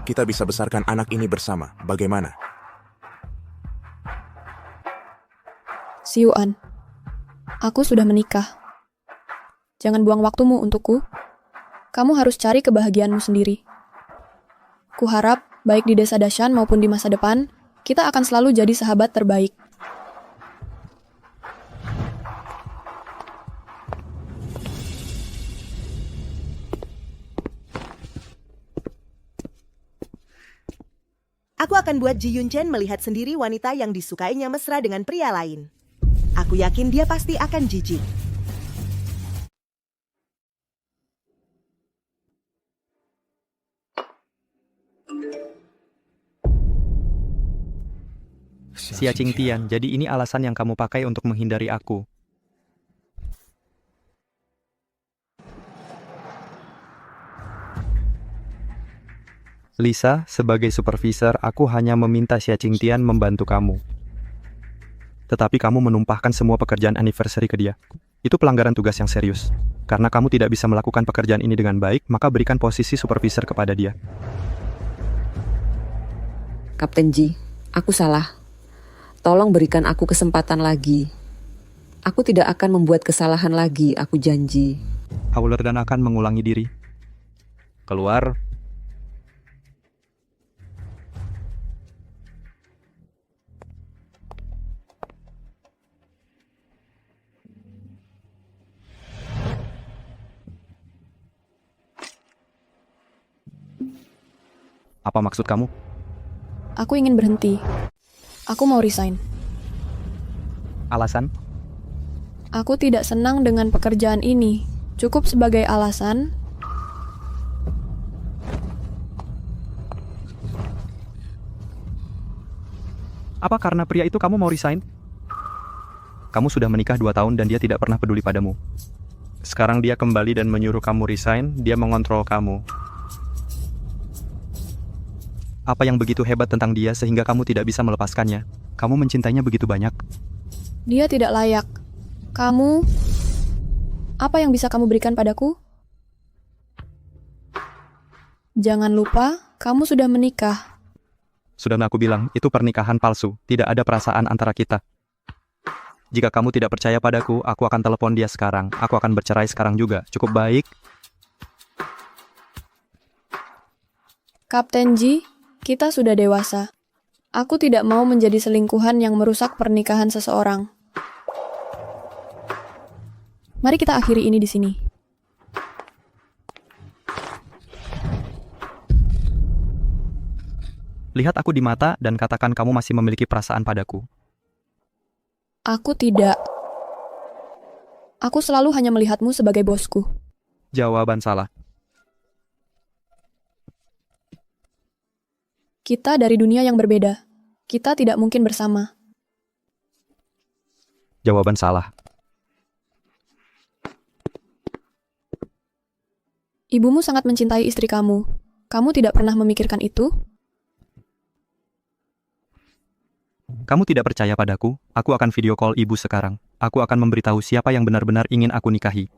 Kita bisa besarkan anak ini bersama. Bagaimana? Siuan, aku sudah menikah. Jangan buang waktumu untukku. Kamu harus cari kebahagiaanmu sendiri. Kuharap, baik di desa Dashan maupun di masa depan, kita akan selalu jadi sahabat terbaik. Aku akan buat Ji Yunchen melihat sendiri wanita yang disukainya mesra dengan pria lain. Aku yakin dia pasti akan jijik. Xia Qingtian, jadi ini alasan yang kamu pakai untuk menghindari aku. Lisa, sebagai supervisor, aku hanya meminta Xia Qingtian membantu kamu. Tetapi kamu menumpahkan semua pekerjaan anniversary ke dia. Itu pelanggaran tugas yang serius. Karena kamu tidak bisa melakukan pekerjaan ini dengan baik, maka berikan posisi supervisor kepada dia. Kapten Ji, aku salah. Tolong berikan aku kesempatan lagi. Aku tidak akan membuat kesalahan lagi, aku janji. Howler dan akan mengulangi diri. Keluar. Apa maksud kamu? Aku ingin berhenti. Aku mau resign. Alasan? Aku tidak senang dengan pekerjaan ini. Cukup sebagai alasan. Apa karena pria itu kamu mau resign? Kamu sudah menikah 2 tahun dan dia tidak pernah peduli padamu. Sekarang dia kembali dan menyuruh kamu resign, dia mengontrol kamu. Apa yang begitu hebat tentang dia sehingga kamu tidak bisa melepaskannya? Kamu mencintainya begitu banyak. Dia tidak layak. Kamu... Apa yang bisa kamu berikan padaku? Jangan lupa, kamu sudah menikah. Sudah aku bilang, itu pernikahan palsu. Tidak ada perasaan antara kita. Jika kamu tidak percaya padaku, aku akan telepon dia sekarang. Aku akan bercerai sekarang juga. Cukup baik. Kapten Ji, kita sudah dewasa. Aku tidak mau menjadi selingkuhan yang merusak pernikahan seseorang. Mari kita akhiri ini di sini. Lihat aku di mata dan katakan kamu masih memiliki perasaan padaku. Aku tidak. Aku selalu hanya melihatmu sebagai bosku. Jawaban salah. Kita dari dunia yang berbeda. Kita tidak mungkin bersama. Jawaban salah. Ibumu sangat mencintai istri kamu. Kamu tidak pernah memikirkan itu? Kamu tidak percaya padaku? Aku akan video call ibu sekarang. Aku akan memberitahu siapa yang benar-benar ingin aku nikahi.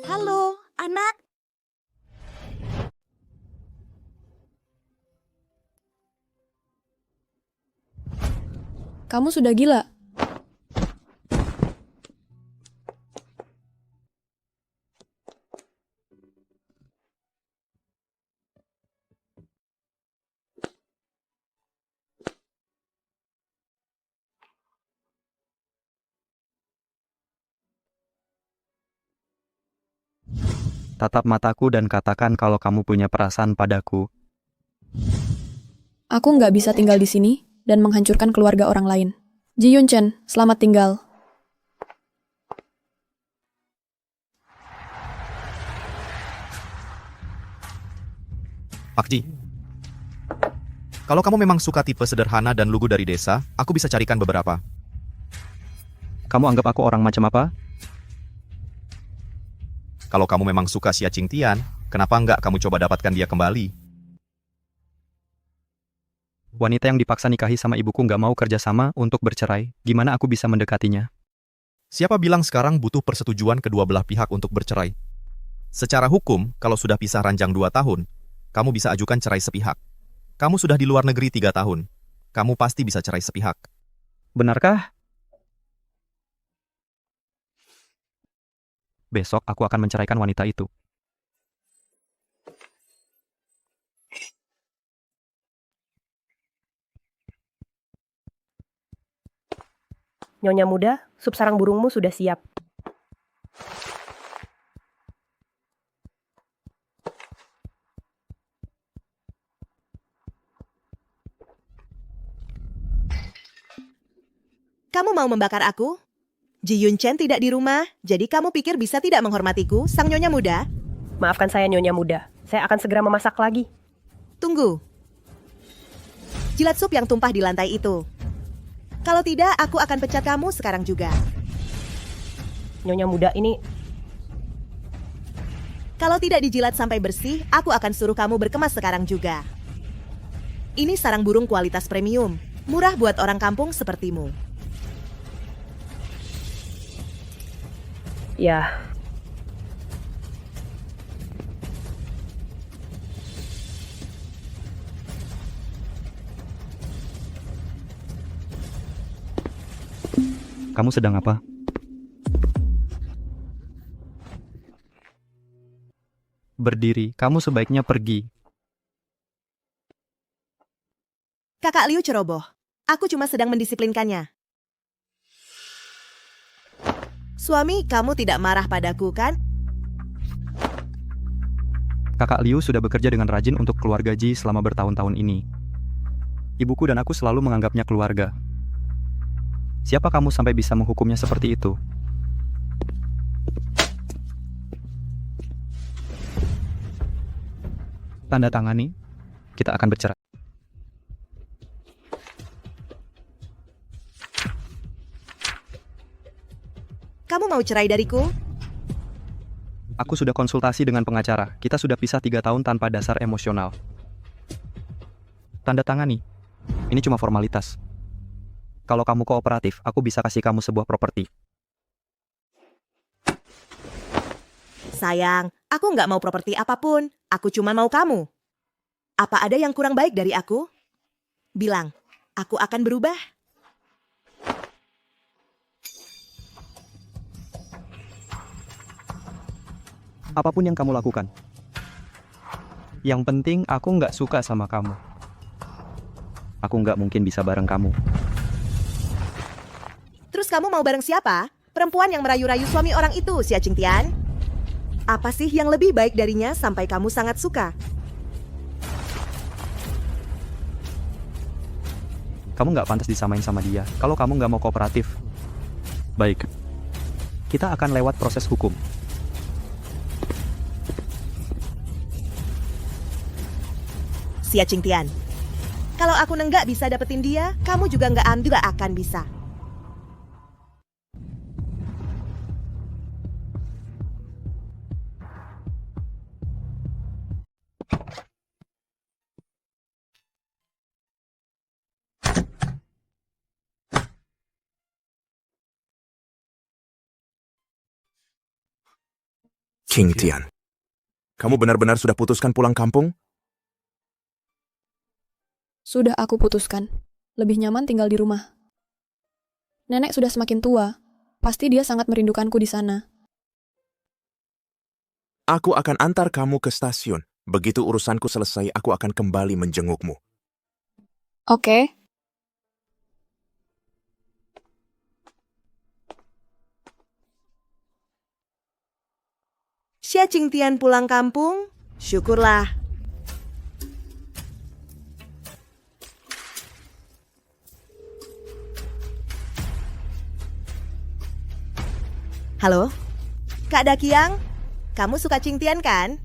Halo, anak. Kamu sudah gila. Tatap mataku dan katakan kalau kamu punya perasaan padaku. Aku nggak bisa tinggal di sini dan menghancurkan keluarga orang lain. Ji Yun-chen, selamat tinggal. Pak Ji, kalau kamu memang suka tipe sederhana dan lugu dari desa, aku bisa carikan beberapa. Kamu anggap aku orang macam apa? Kalau kamu memang suka Xia Qingtian, kenapa enggak kamu coba dapatkan dia kembali? Wanita yang dipaksa nikahi sama ibuku nggak mau kerjasama untuk bercerai. Gimana aku bisa mendekatinya? Siapa bilang sekarang butuh persetujuan kedua belah pihak untuk bercerai? Secara hukum, kalau sudah pisah ranjang 2 tahun, kamu bisa ajukan cerai sepihak. Kamu sudah di luar negeri 3 tahun. Kamu pasti bisa cerai sepihak. Benarkah? Besok aku akan menceraikan wanita itu. Nyonya muda, sup sarang burungmu sudah siap. Kamu mau membakar aku? Ji Yun-chen tidak di rumah, jadi kamu pikir bisa tidak menghormatiku, sang nyonya muda? Maafkan saya, Nyonya muda. Saya akan segera memasak lagi. Tunggu. Jilat sup yang tumpah di lantai itu. Kalau tidak, aku akan pecat kamu sekarang juga. Nyonya muda ini... Kalau tidak dijilat sampai bersih, aku akan suruh kamu berkemas sekarang juga. Ini sarang burung kualitas premium, murah buat orang kampung sepertimu. Ya. Kamu sedang apa? Berdiri, kamu sebaiknya pergi. Kakak Liu ceroboh. Aku cuma sedang mendisiplinkannya. Suami, kamu tidak marah padaku, kan? Kakak Liu sudah bekerja dengan rajin untuk keluarga Ji selama bertahun-tahun ini. Ibuku dan aku selalu menganggapnya keluarga. Siapa kamu sampai bisa menghukumnya seperti itu? Tanda tangani, kita akan bercerai. Kamu mau cerai dariku? Aku sudah konsultasi dengan pengacara. Kita sudah pisah 3 tahun tanpa dasar emosional. Tanda tangani. Ini cuma formalitas. Kalau kamu kooperatif, aku bisa kasih kamu sebuah properti. Sayang, aku nggak mau properti apapun. Aku cuma mau kamu. Apa ada yang kurang baik dari aku? Bilang, aku akan berubah. Apapun yang kamu lakukan. Yang penting aku nggak suka sama kamu. Aku nggak mungkin bisa bareng kamu. Terus kamu mau bareng siapa? Perempuan yang merayu-rayu suami orang itu, Xia Qingtian. Apa sih yang lebih baik darinya sampai kamu sangat suka? Kamu nggak pantas disamain sama dia. Kalau kamu nggak mau kooperatif. Baik. Kita akan lewat proses hukum. Xia Qingtian. Kalau aku nggak bisa dapetin dia, kamu juga nggak akan bisa. Qingtian, kamu benar-benar sudah putuskan pulang kampung? Sudah aku putuskan. Lebih nyaman tinggal di rumah. Nenek sudah semakin tua. Pasti dia sangat merindukanku di sana. Aku akan antar kamu ke stasiun. Begitu urusanku selesai, aku akan kembali menjengukmu. Oke. Xia Qingtian pulang kampung? Syukurlah. Halo? Kak Dakiang? Kamu suka Qingtian kan?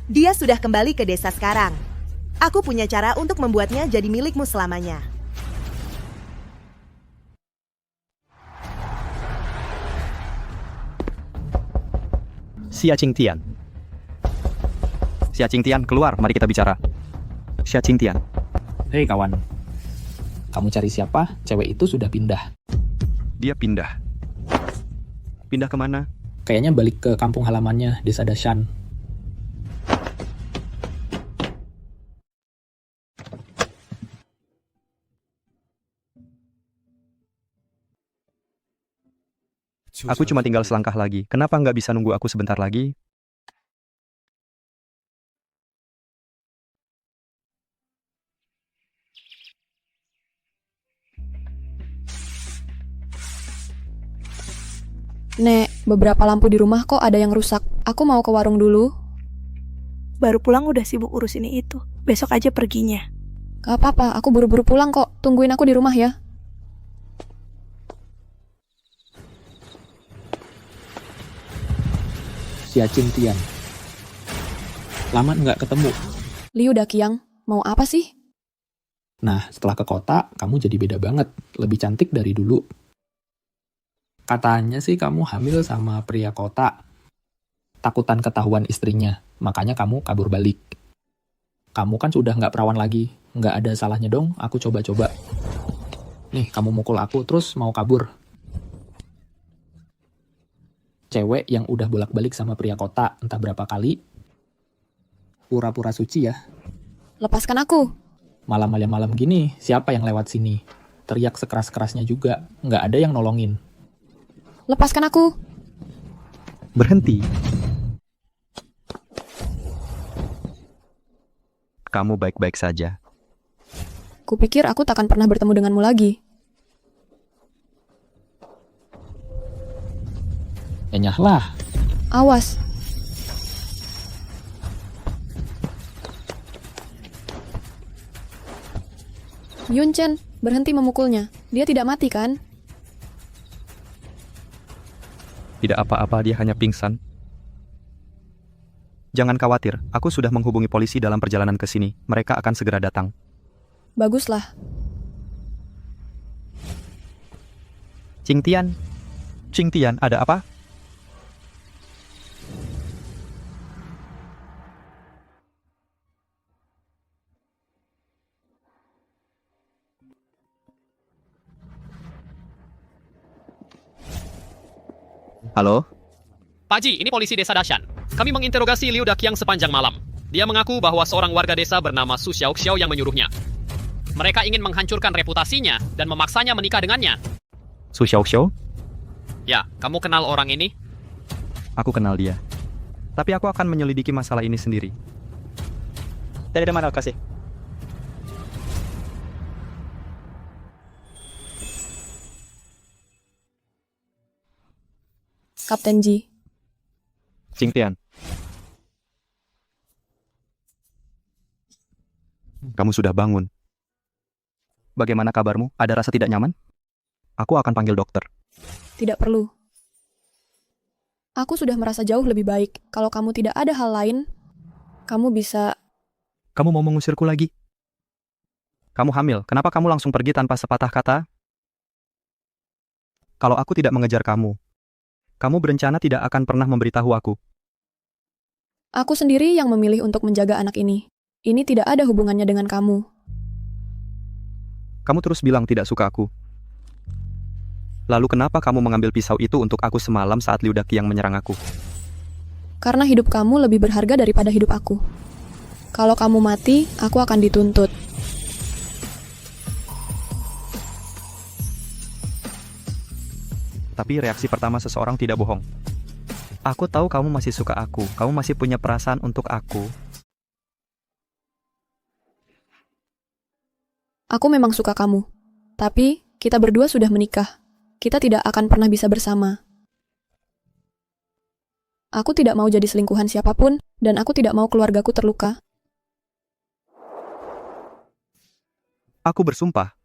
Dia sudah kembali ke desa sekarang. Aku punya cara untuk membuatnya jadi milikmu selamanya. Xia Qingtian. Xia Qingtian, keluar, mari kita bicara. Xia Qingtian. Hei kawan, kamu cari siapa? Cewek itu sudah pindah. Dia pindah. Pindah kemana? Kayaknya balik ke kampung halamannya, Desa Dashan. Aku cuma tinggal selangkah lagi. Kenapa nggak bisa nunggu aku sebentar lagi? Nek, beberapa lampu di rumah kok ada yang rusak. Aku mau ke warung dulu. Baru pulang udah sibuk urus ini itu. Besok aja perginya. Gak apa-apa, aku buru-buru pulang kok. Tungguin aku di rumah ya. Xia Qingtian. Lama nggak ketemu. Liu Dakiang, mau apa sih? Nah, setelah ke kota, kamu jadi beda banget. Lebih cantik dari dulu. Katanya sih kamu hamil sama pria kota. Takutan ketahuan istrinya, makanya kamu kabur balik. Kamu kan sudah nggak perawan lagi. Nggak ada salahnya dong, aku coba-coba. Nih, kamu mukul aku, terus mau kabur. Cewek yang udah bolak-balik sama pria kota, entah berapa kali. Pura-pura suci ya. Lepaskan aku. Malam-malam gini, siapa yang lewat sini? Teriak sekeras-kerasnya juga, nggak ada yang nolongin. Lepaskan aku. Berhenti. Kamu baik-baik saja. Kupikir aku takkan pernah bertemu denganmu lagi. Nyahlah. Awas. Yunchen, berhenti memukulnya. Dia tidak mati kan? Tidak apa-apa, dia hanya pingsan. Jangan khawatir, aku sudah menghubungi polisi dalam perjalanan ke sini. Mereka akan segera datang. Baguslah. Qingtian. Qingtian, ada apa? Halo? Pak Ji, ini polisi desa Dashan. Kami menginterogasi Liu Dakiang sepanjang malam. Dia mengaku bahwa seorang warga desa bernama Su Xiaoxiao yang menyuruhnya. Mereka ingin menghancurkan reputasinya dan memaksanya menikah dengannya. Su Xiaoxiao? Ya, kamu kenal orang ini? Aku kenal dia. Tapi aku akan menyelidiki masalah ini sendiri. Terima kasih. Kapten Ji. Qingtian. Kamu sudah bangun. Bagaimana kabarmu? Ada rasa tidak nyaman? Aku akan panggil dokter. Tidak perlu. Aku sudah merasa jauh lebih baik. Kalau kamu tidak ada hal lain, kamu bisa Kamu mau mengusirku lagi? Kamu hamil, kenapa kamu langsung pergi tanpa sepatah kata? Kalau aku tidak mengejar kamu berencana tidak akan pernah memberitahu aku. Aku sendiri yang memilih untuk menjaga anak ini. Ini tidak ada hubungannya dengan kamu. Kamu terus bilang tidak suka aku. Lalu kenapa kamu mengambil pisau itu untuk aku semalam saat Liu Daqiang menyerang aku? Karena hidup kamu lebih berharga daripada hidup aku. Kalau kamu mati, aku akan dituntut. Tapi reaksi pertama seseorang tidak bohong. Aku tahu kamu masih suka aku, kamu masih punya perasaan untuk aku. Aku memang suka kamu. Tapi, kita berdua sudah menikah. Kita tidak akan pernah bisa bersama. Aku tidak mau jadi selingkuhan siapapun, dan aku tidak mau keluargaku terluka. Aku bersumpah.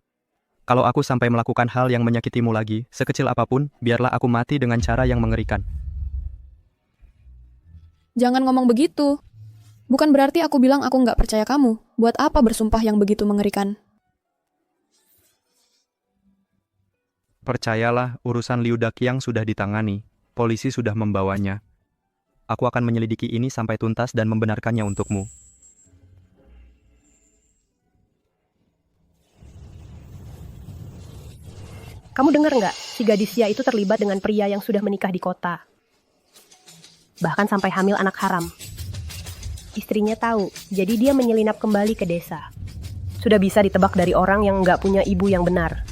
Kalau aku sampai melakukan hal yang menyakitimu lagi, sekecil apapun, biarlah aku mati dengan cara yang mengerikan. Jangan ngomong begitu. Bukan berarti aku bilang aku nggak percaya kamu. Buat apa bersumpah yang begitu mengerikan? Percayalah, urusan Liu Daqiang sudah ditangani. Polisi sudah membawanya. Aku akan menyelidiki ini sampai tuntas dan membenarkannya untukmu. Kamu dengar nggak, si gadis Xia itu terlibat dengan pria yang sudah menikah di kota. Bahkan sampai hamil anak haram. Istrinya tahu, jadi dia menyelinap kembali ke desa. Sudah bisa ditebak dari orang yang nggak punya ibu yang benar.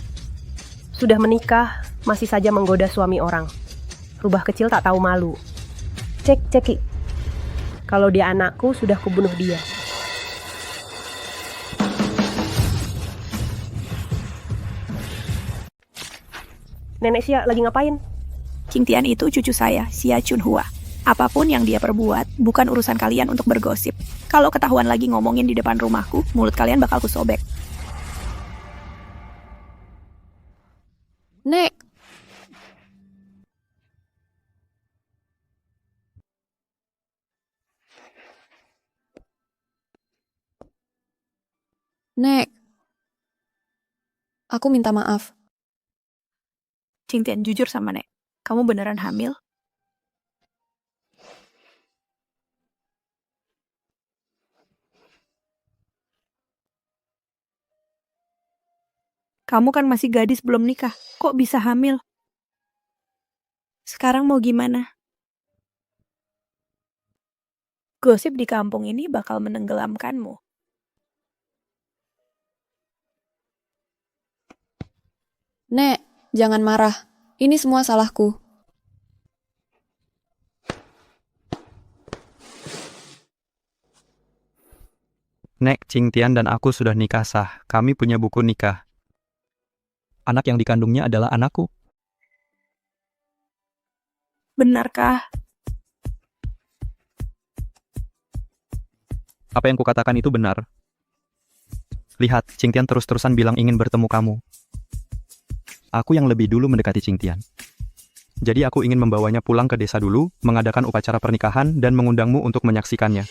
Sudah menikah, masih saja menggoda suami orang. Rubah kecil tak tahu malu. Cek. Kalau dia anakku, sudah kubunuh dia. Nenek Xia lagi ngapain? Qingtian itu cucu saya, Xia Chunhua. Apapun yang dia perbuat, bukan urusan kalian untuk bergosip. Kalau ketahuan lagi ngomongin di depan rumahku, mulut kalian bakal kusobek. Nek! Nek! Aku minta maaf. Qingtian, jujur sama Nek. Kamu beneran hamil? Kamu kan masih gadis belum nikah. Kok bisa hamil? Sekarang mau gimana? Gosip di kampung ini bakal menenggelamkanmu. Nek, jangan marah. Ini semua salahku. Nek, Qingtian dan aku sudah nikah sah. Kami punya buku nikah. Anak yang dikandungnya adalah anakku. Benarkah? Apa yang kukatakan itu benar. Lihat, Qingtian terus-terusan bilang ingin bertemu kamu. Aku yang lebih dulu mendekati Qingtian. Jadi aku ingin membawanya pulang ke desa dulu, mengadakan upacara pernikahan, dan mengundangmu untuk menyaksikannya.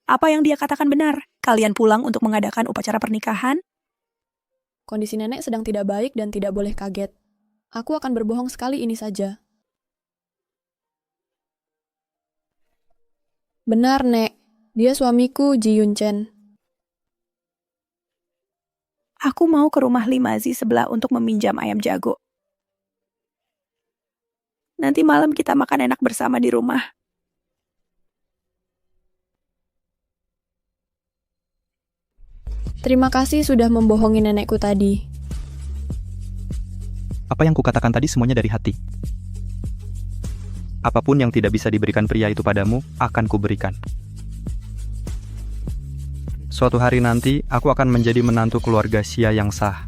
Apa yang dia katakan benar? Kalian pulang untuk mengadakan upacara pernikahan? Kondisi nenek sedang tidak baik dan tidak boleh kaget. Aku akan berbohong sekali ini saja. Benar, Nek. Dia suamiku, Ji Yunchen. Aku mau ke rumah Limazi sebelah untuk meminjam ayam jago. Nanti malam kita makan enak bersama di rumah. Terima kasih sudah membohongi nenekku tadi. Apa yang kukatakan tadi semuanya dari hati. Apapun yang tidak bisa diberikan pria itu padamu, akan kuberikan. Suatu hari nanti, aku akan menjadi menantu keluarga Xia yang sah.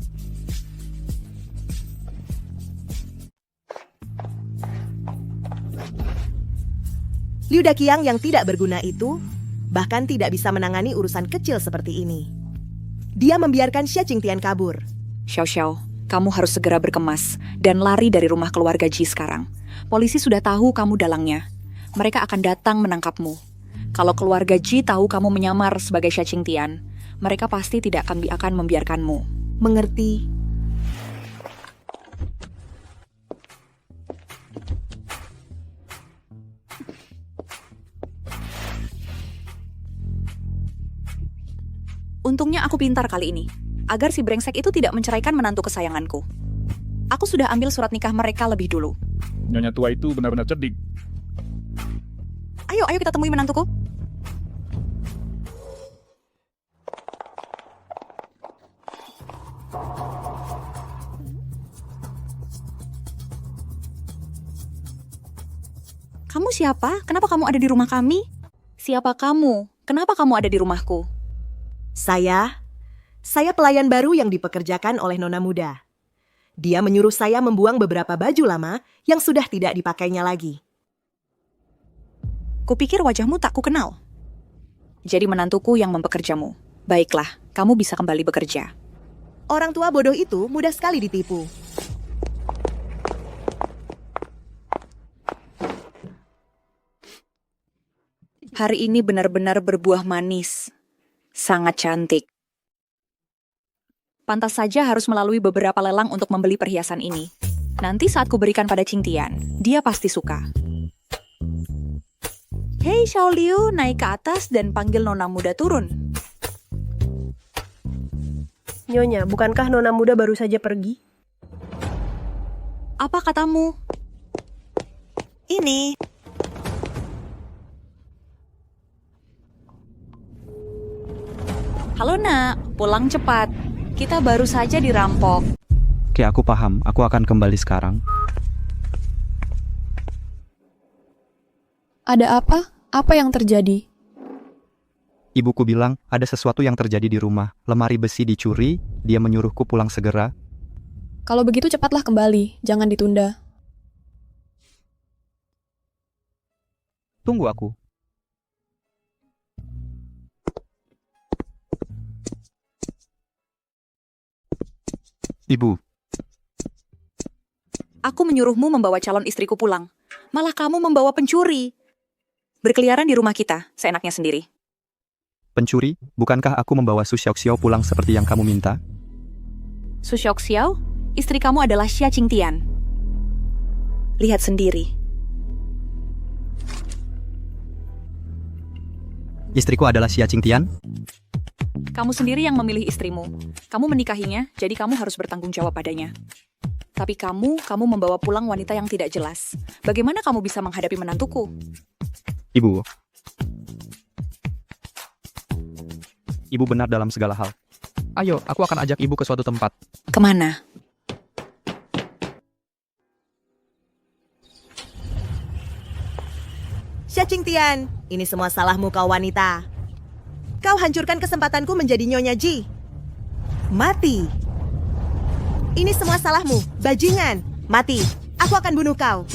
Liu Daqiang yang tidak berguna itu, bahkan tidak bisa menangani urusan kecil seperti ini. Dia membiarkan Xia Qingtian kabur. Xiao, kamu harus segera berkemas dan lari dari rumah keluarga Ji sekarang. Polisi sudah tahu kamu dalangnya. Mereka akan datang menangkapmu. Kalau keluarga Ji tahu kamu menyamar sebagai Xia Qingtian, mereka pasti tidak akan membiarkanmu. Mengerti? Untungnya aku pintar kali ini, agar si brengsek itu tidak menceraikan menantu kesayanganku. Aku sudah ambil surat nikah mereka lebih dulu. Nyonya tua itu benar-benar cerdik. Ayo kita temui menantuku. Kamu siapa? Kenapa kamu ada di rumah kami? Siapa kamu? Kenapa kamu ada di rumahku? Saya pelayan baru yang dipekerjakan oleh Nona Muda. Dia menyuruh saya membuang beberapa baju lama yang sudah tidak dipakainya lagi. Kupikir wajahmu tak kukenal. Jadi menantuku yang mempekerjamu. Baiklah, kamu bisa kembali bekerja. Orang tua bodoh itu mudah sekali ditipu. Hari ini benar-benar berbuah manis. Sangat cantik. Pantas saja harus melalui beberapa lelang untuk membeli perhiasan ini. Nanti saat kuberikan pada Qingtian, dia pasti suka. Hei Xiao Liu, naik ke atas dan panggil Nona Muda turun. Nyonya, bukankah Nona Muda baru saja pergi? Apa katamu? Ini. Halo nak, pulang cepat. Kita baru saja dirampok. Oke, aku paham. Aku akan kembali sekarang. Ada apa? Apa yang terjadi? Ibuku bilang ada sesuatu yang terjadi di rumah. Lemari besi dicuri, dia menyuruhku pulang segera. Kalau begitu cepatlah kembali, jangan ditunda. Tunggu aku. Ibu. Aku menyuruhmu membawa calon istriku pulang. Malah kamu membawa pencuri. Berkeliaran di rumah kita, seenaknya sendiri. Pencuri? Bukankah aku membawa Su Xiaoxiao pulang seperti yang kamu minta? Su Xiaoxiao, istri kamu adalah Xia Qingtian. Lihat sendiri. Istriku adalah Xia Qingtian? Kamu sendiri yang memilih istrimu. Kamu menikahinya, jadi kamu harus bertanggung jawab padanya. Tapi kamu membawa pulang wanita yang tidak jelas. Bagaimana kamu bisa menghadapi menantuku? Ibu. Ibu benar dalam segala hal. Ayo, aku akan ajak ibu ke suatu tempat. Kemana? Xia Qingtian, ini semua salahmu kau wanita. Kau hancurkan kesempatanku menjadi Nyonya Ji. Mati. Ini semua salahmu, bajingan. Mati. Aku akan bunuh kau.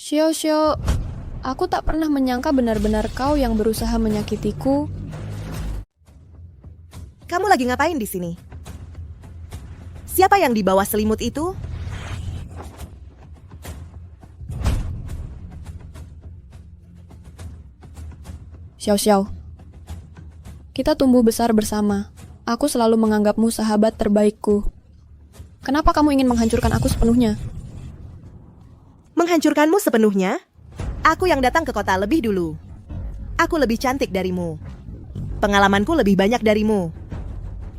Xiao, aku tak pernah menyangka benar-benar kau yang berusaha menyakitiku. Kamu lagi ngapain di sini? Siapa yang di bawah selimut itu? Xiao, kita tumbuh besar bersama. Aku selalu menganggapmu sahabat terbaikku. Kenapa kamu ingin menghancurkan aku sepenuhnya? Menghancurkanmu sepenuhnya? Aku yang datang ke kota lebih dulu. Aku lebih cantik darimu. Pengalamanku lebih banyak darimu.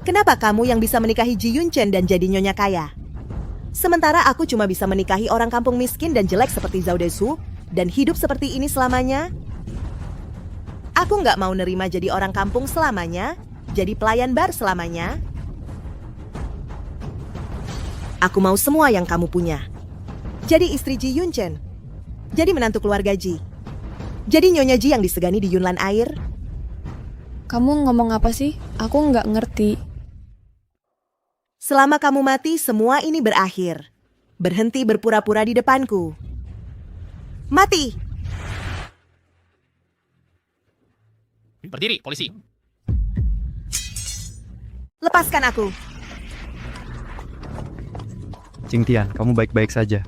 Kenapa kamu yang bisa menikahi Ji Yunchen dan jadi nyonya kaya? Sementara aku cuma bisa menikahi orang kampung miskin dan jelek seperti Zhao Desu dan hidup seperti ini selamanya? Aku nggak mau nerima jadi orang kampung selamanya, jadi pelayan bar selamanya. Aku mau semua yang kamu punya. Jadi istri Ji Yunchen. Jadi menantu keluarga Ji. Jadi Nyonya Ji yang disegani di Yunlan Air. Kamu ngomong apa sih? Aku nggak ngerti. Selama kamu mati, semua ini berakhir. Berhenti berpura-pura di depanku. Mati! Berdiri, polisi. Lepaskan aku. Qingtian, kamu baik-baik saja.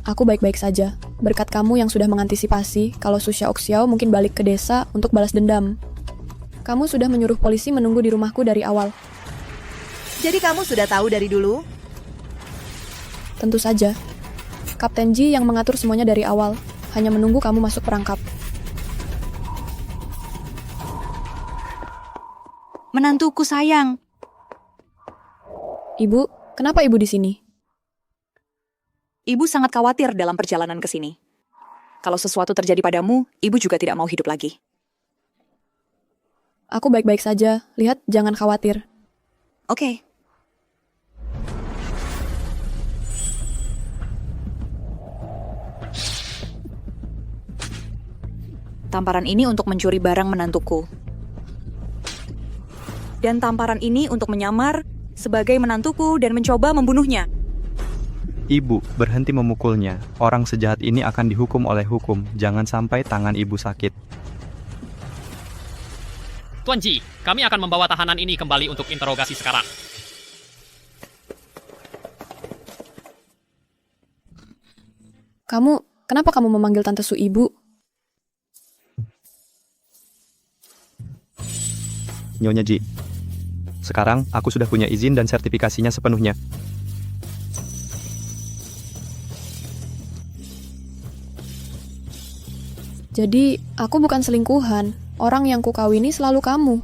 aku baik-baik saja. Berkat kamu yang sudah mengantisipasi kalau Su Xiaoxiao mungkin balik ke desa untuk balas dendam. Kamu sudah menyuruh polisi menunggu di rumahku dari awal. Jadi kamu sudah tahu dari dulu? Tentu saja. Kapten Ji yang mengatur semuanya dari awal, hanya menunggu kamu masuk perangkap. Menantuku sayang. Ibu, kenapa ibu di sini? Ibu sangat khawatir dalam perjalanan ke sini. Kalau sesuatu terjadi padamu, ibu juga tidak mau hidup lagi. Aku baik-baik saja. Lihat, jangan khawatir. Oke. Tamparan ini untuk mencuri barang menantuku. Dan tamparan ini untuk menyamar sebagai menantuku dan mencoba membunuhnya. Ibu, berhenti memukulnya. Orang sejahat ini akan dihukum oleh hukum. Jangan sampai tangan ibu sakit. Tuan Ji, kami akan membawa tahanan ini kembali untuk interogasi sekarang. Kenapa kamu memanggil Tante Su Ibu? Nyonya Ji, sekarang aku sudah punya izin dan sertifikasinya sepenuhnya. Jadi, aku bukan selingkuhan. Orang yang kukawini selalu kamu.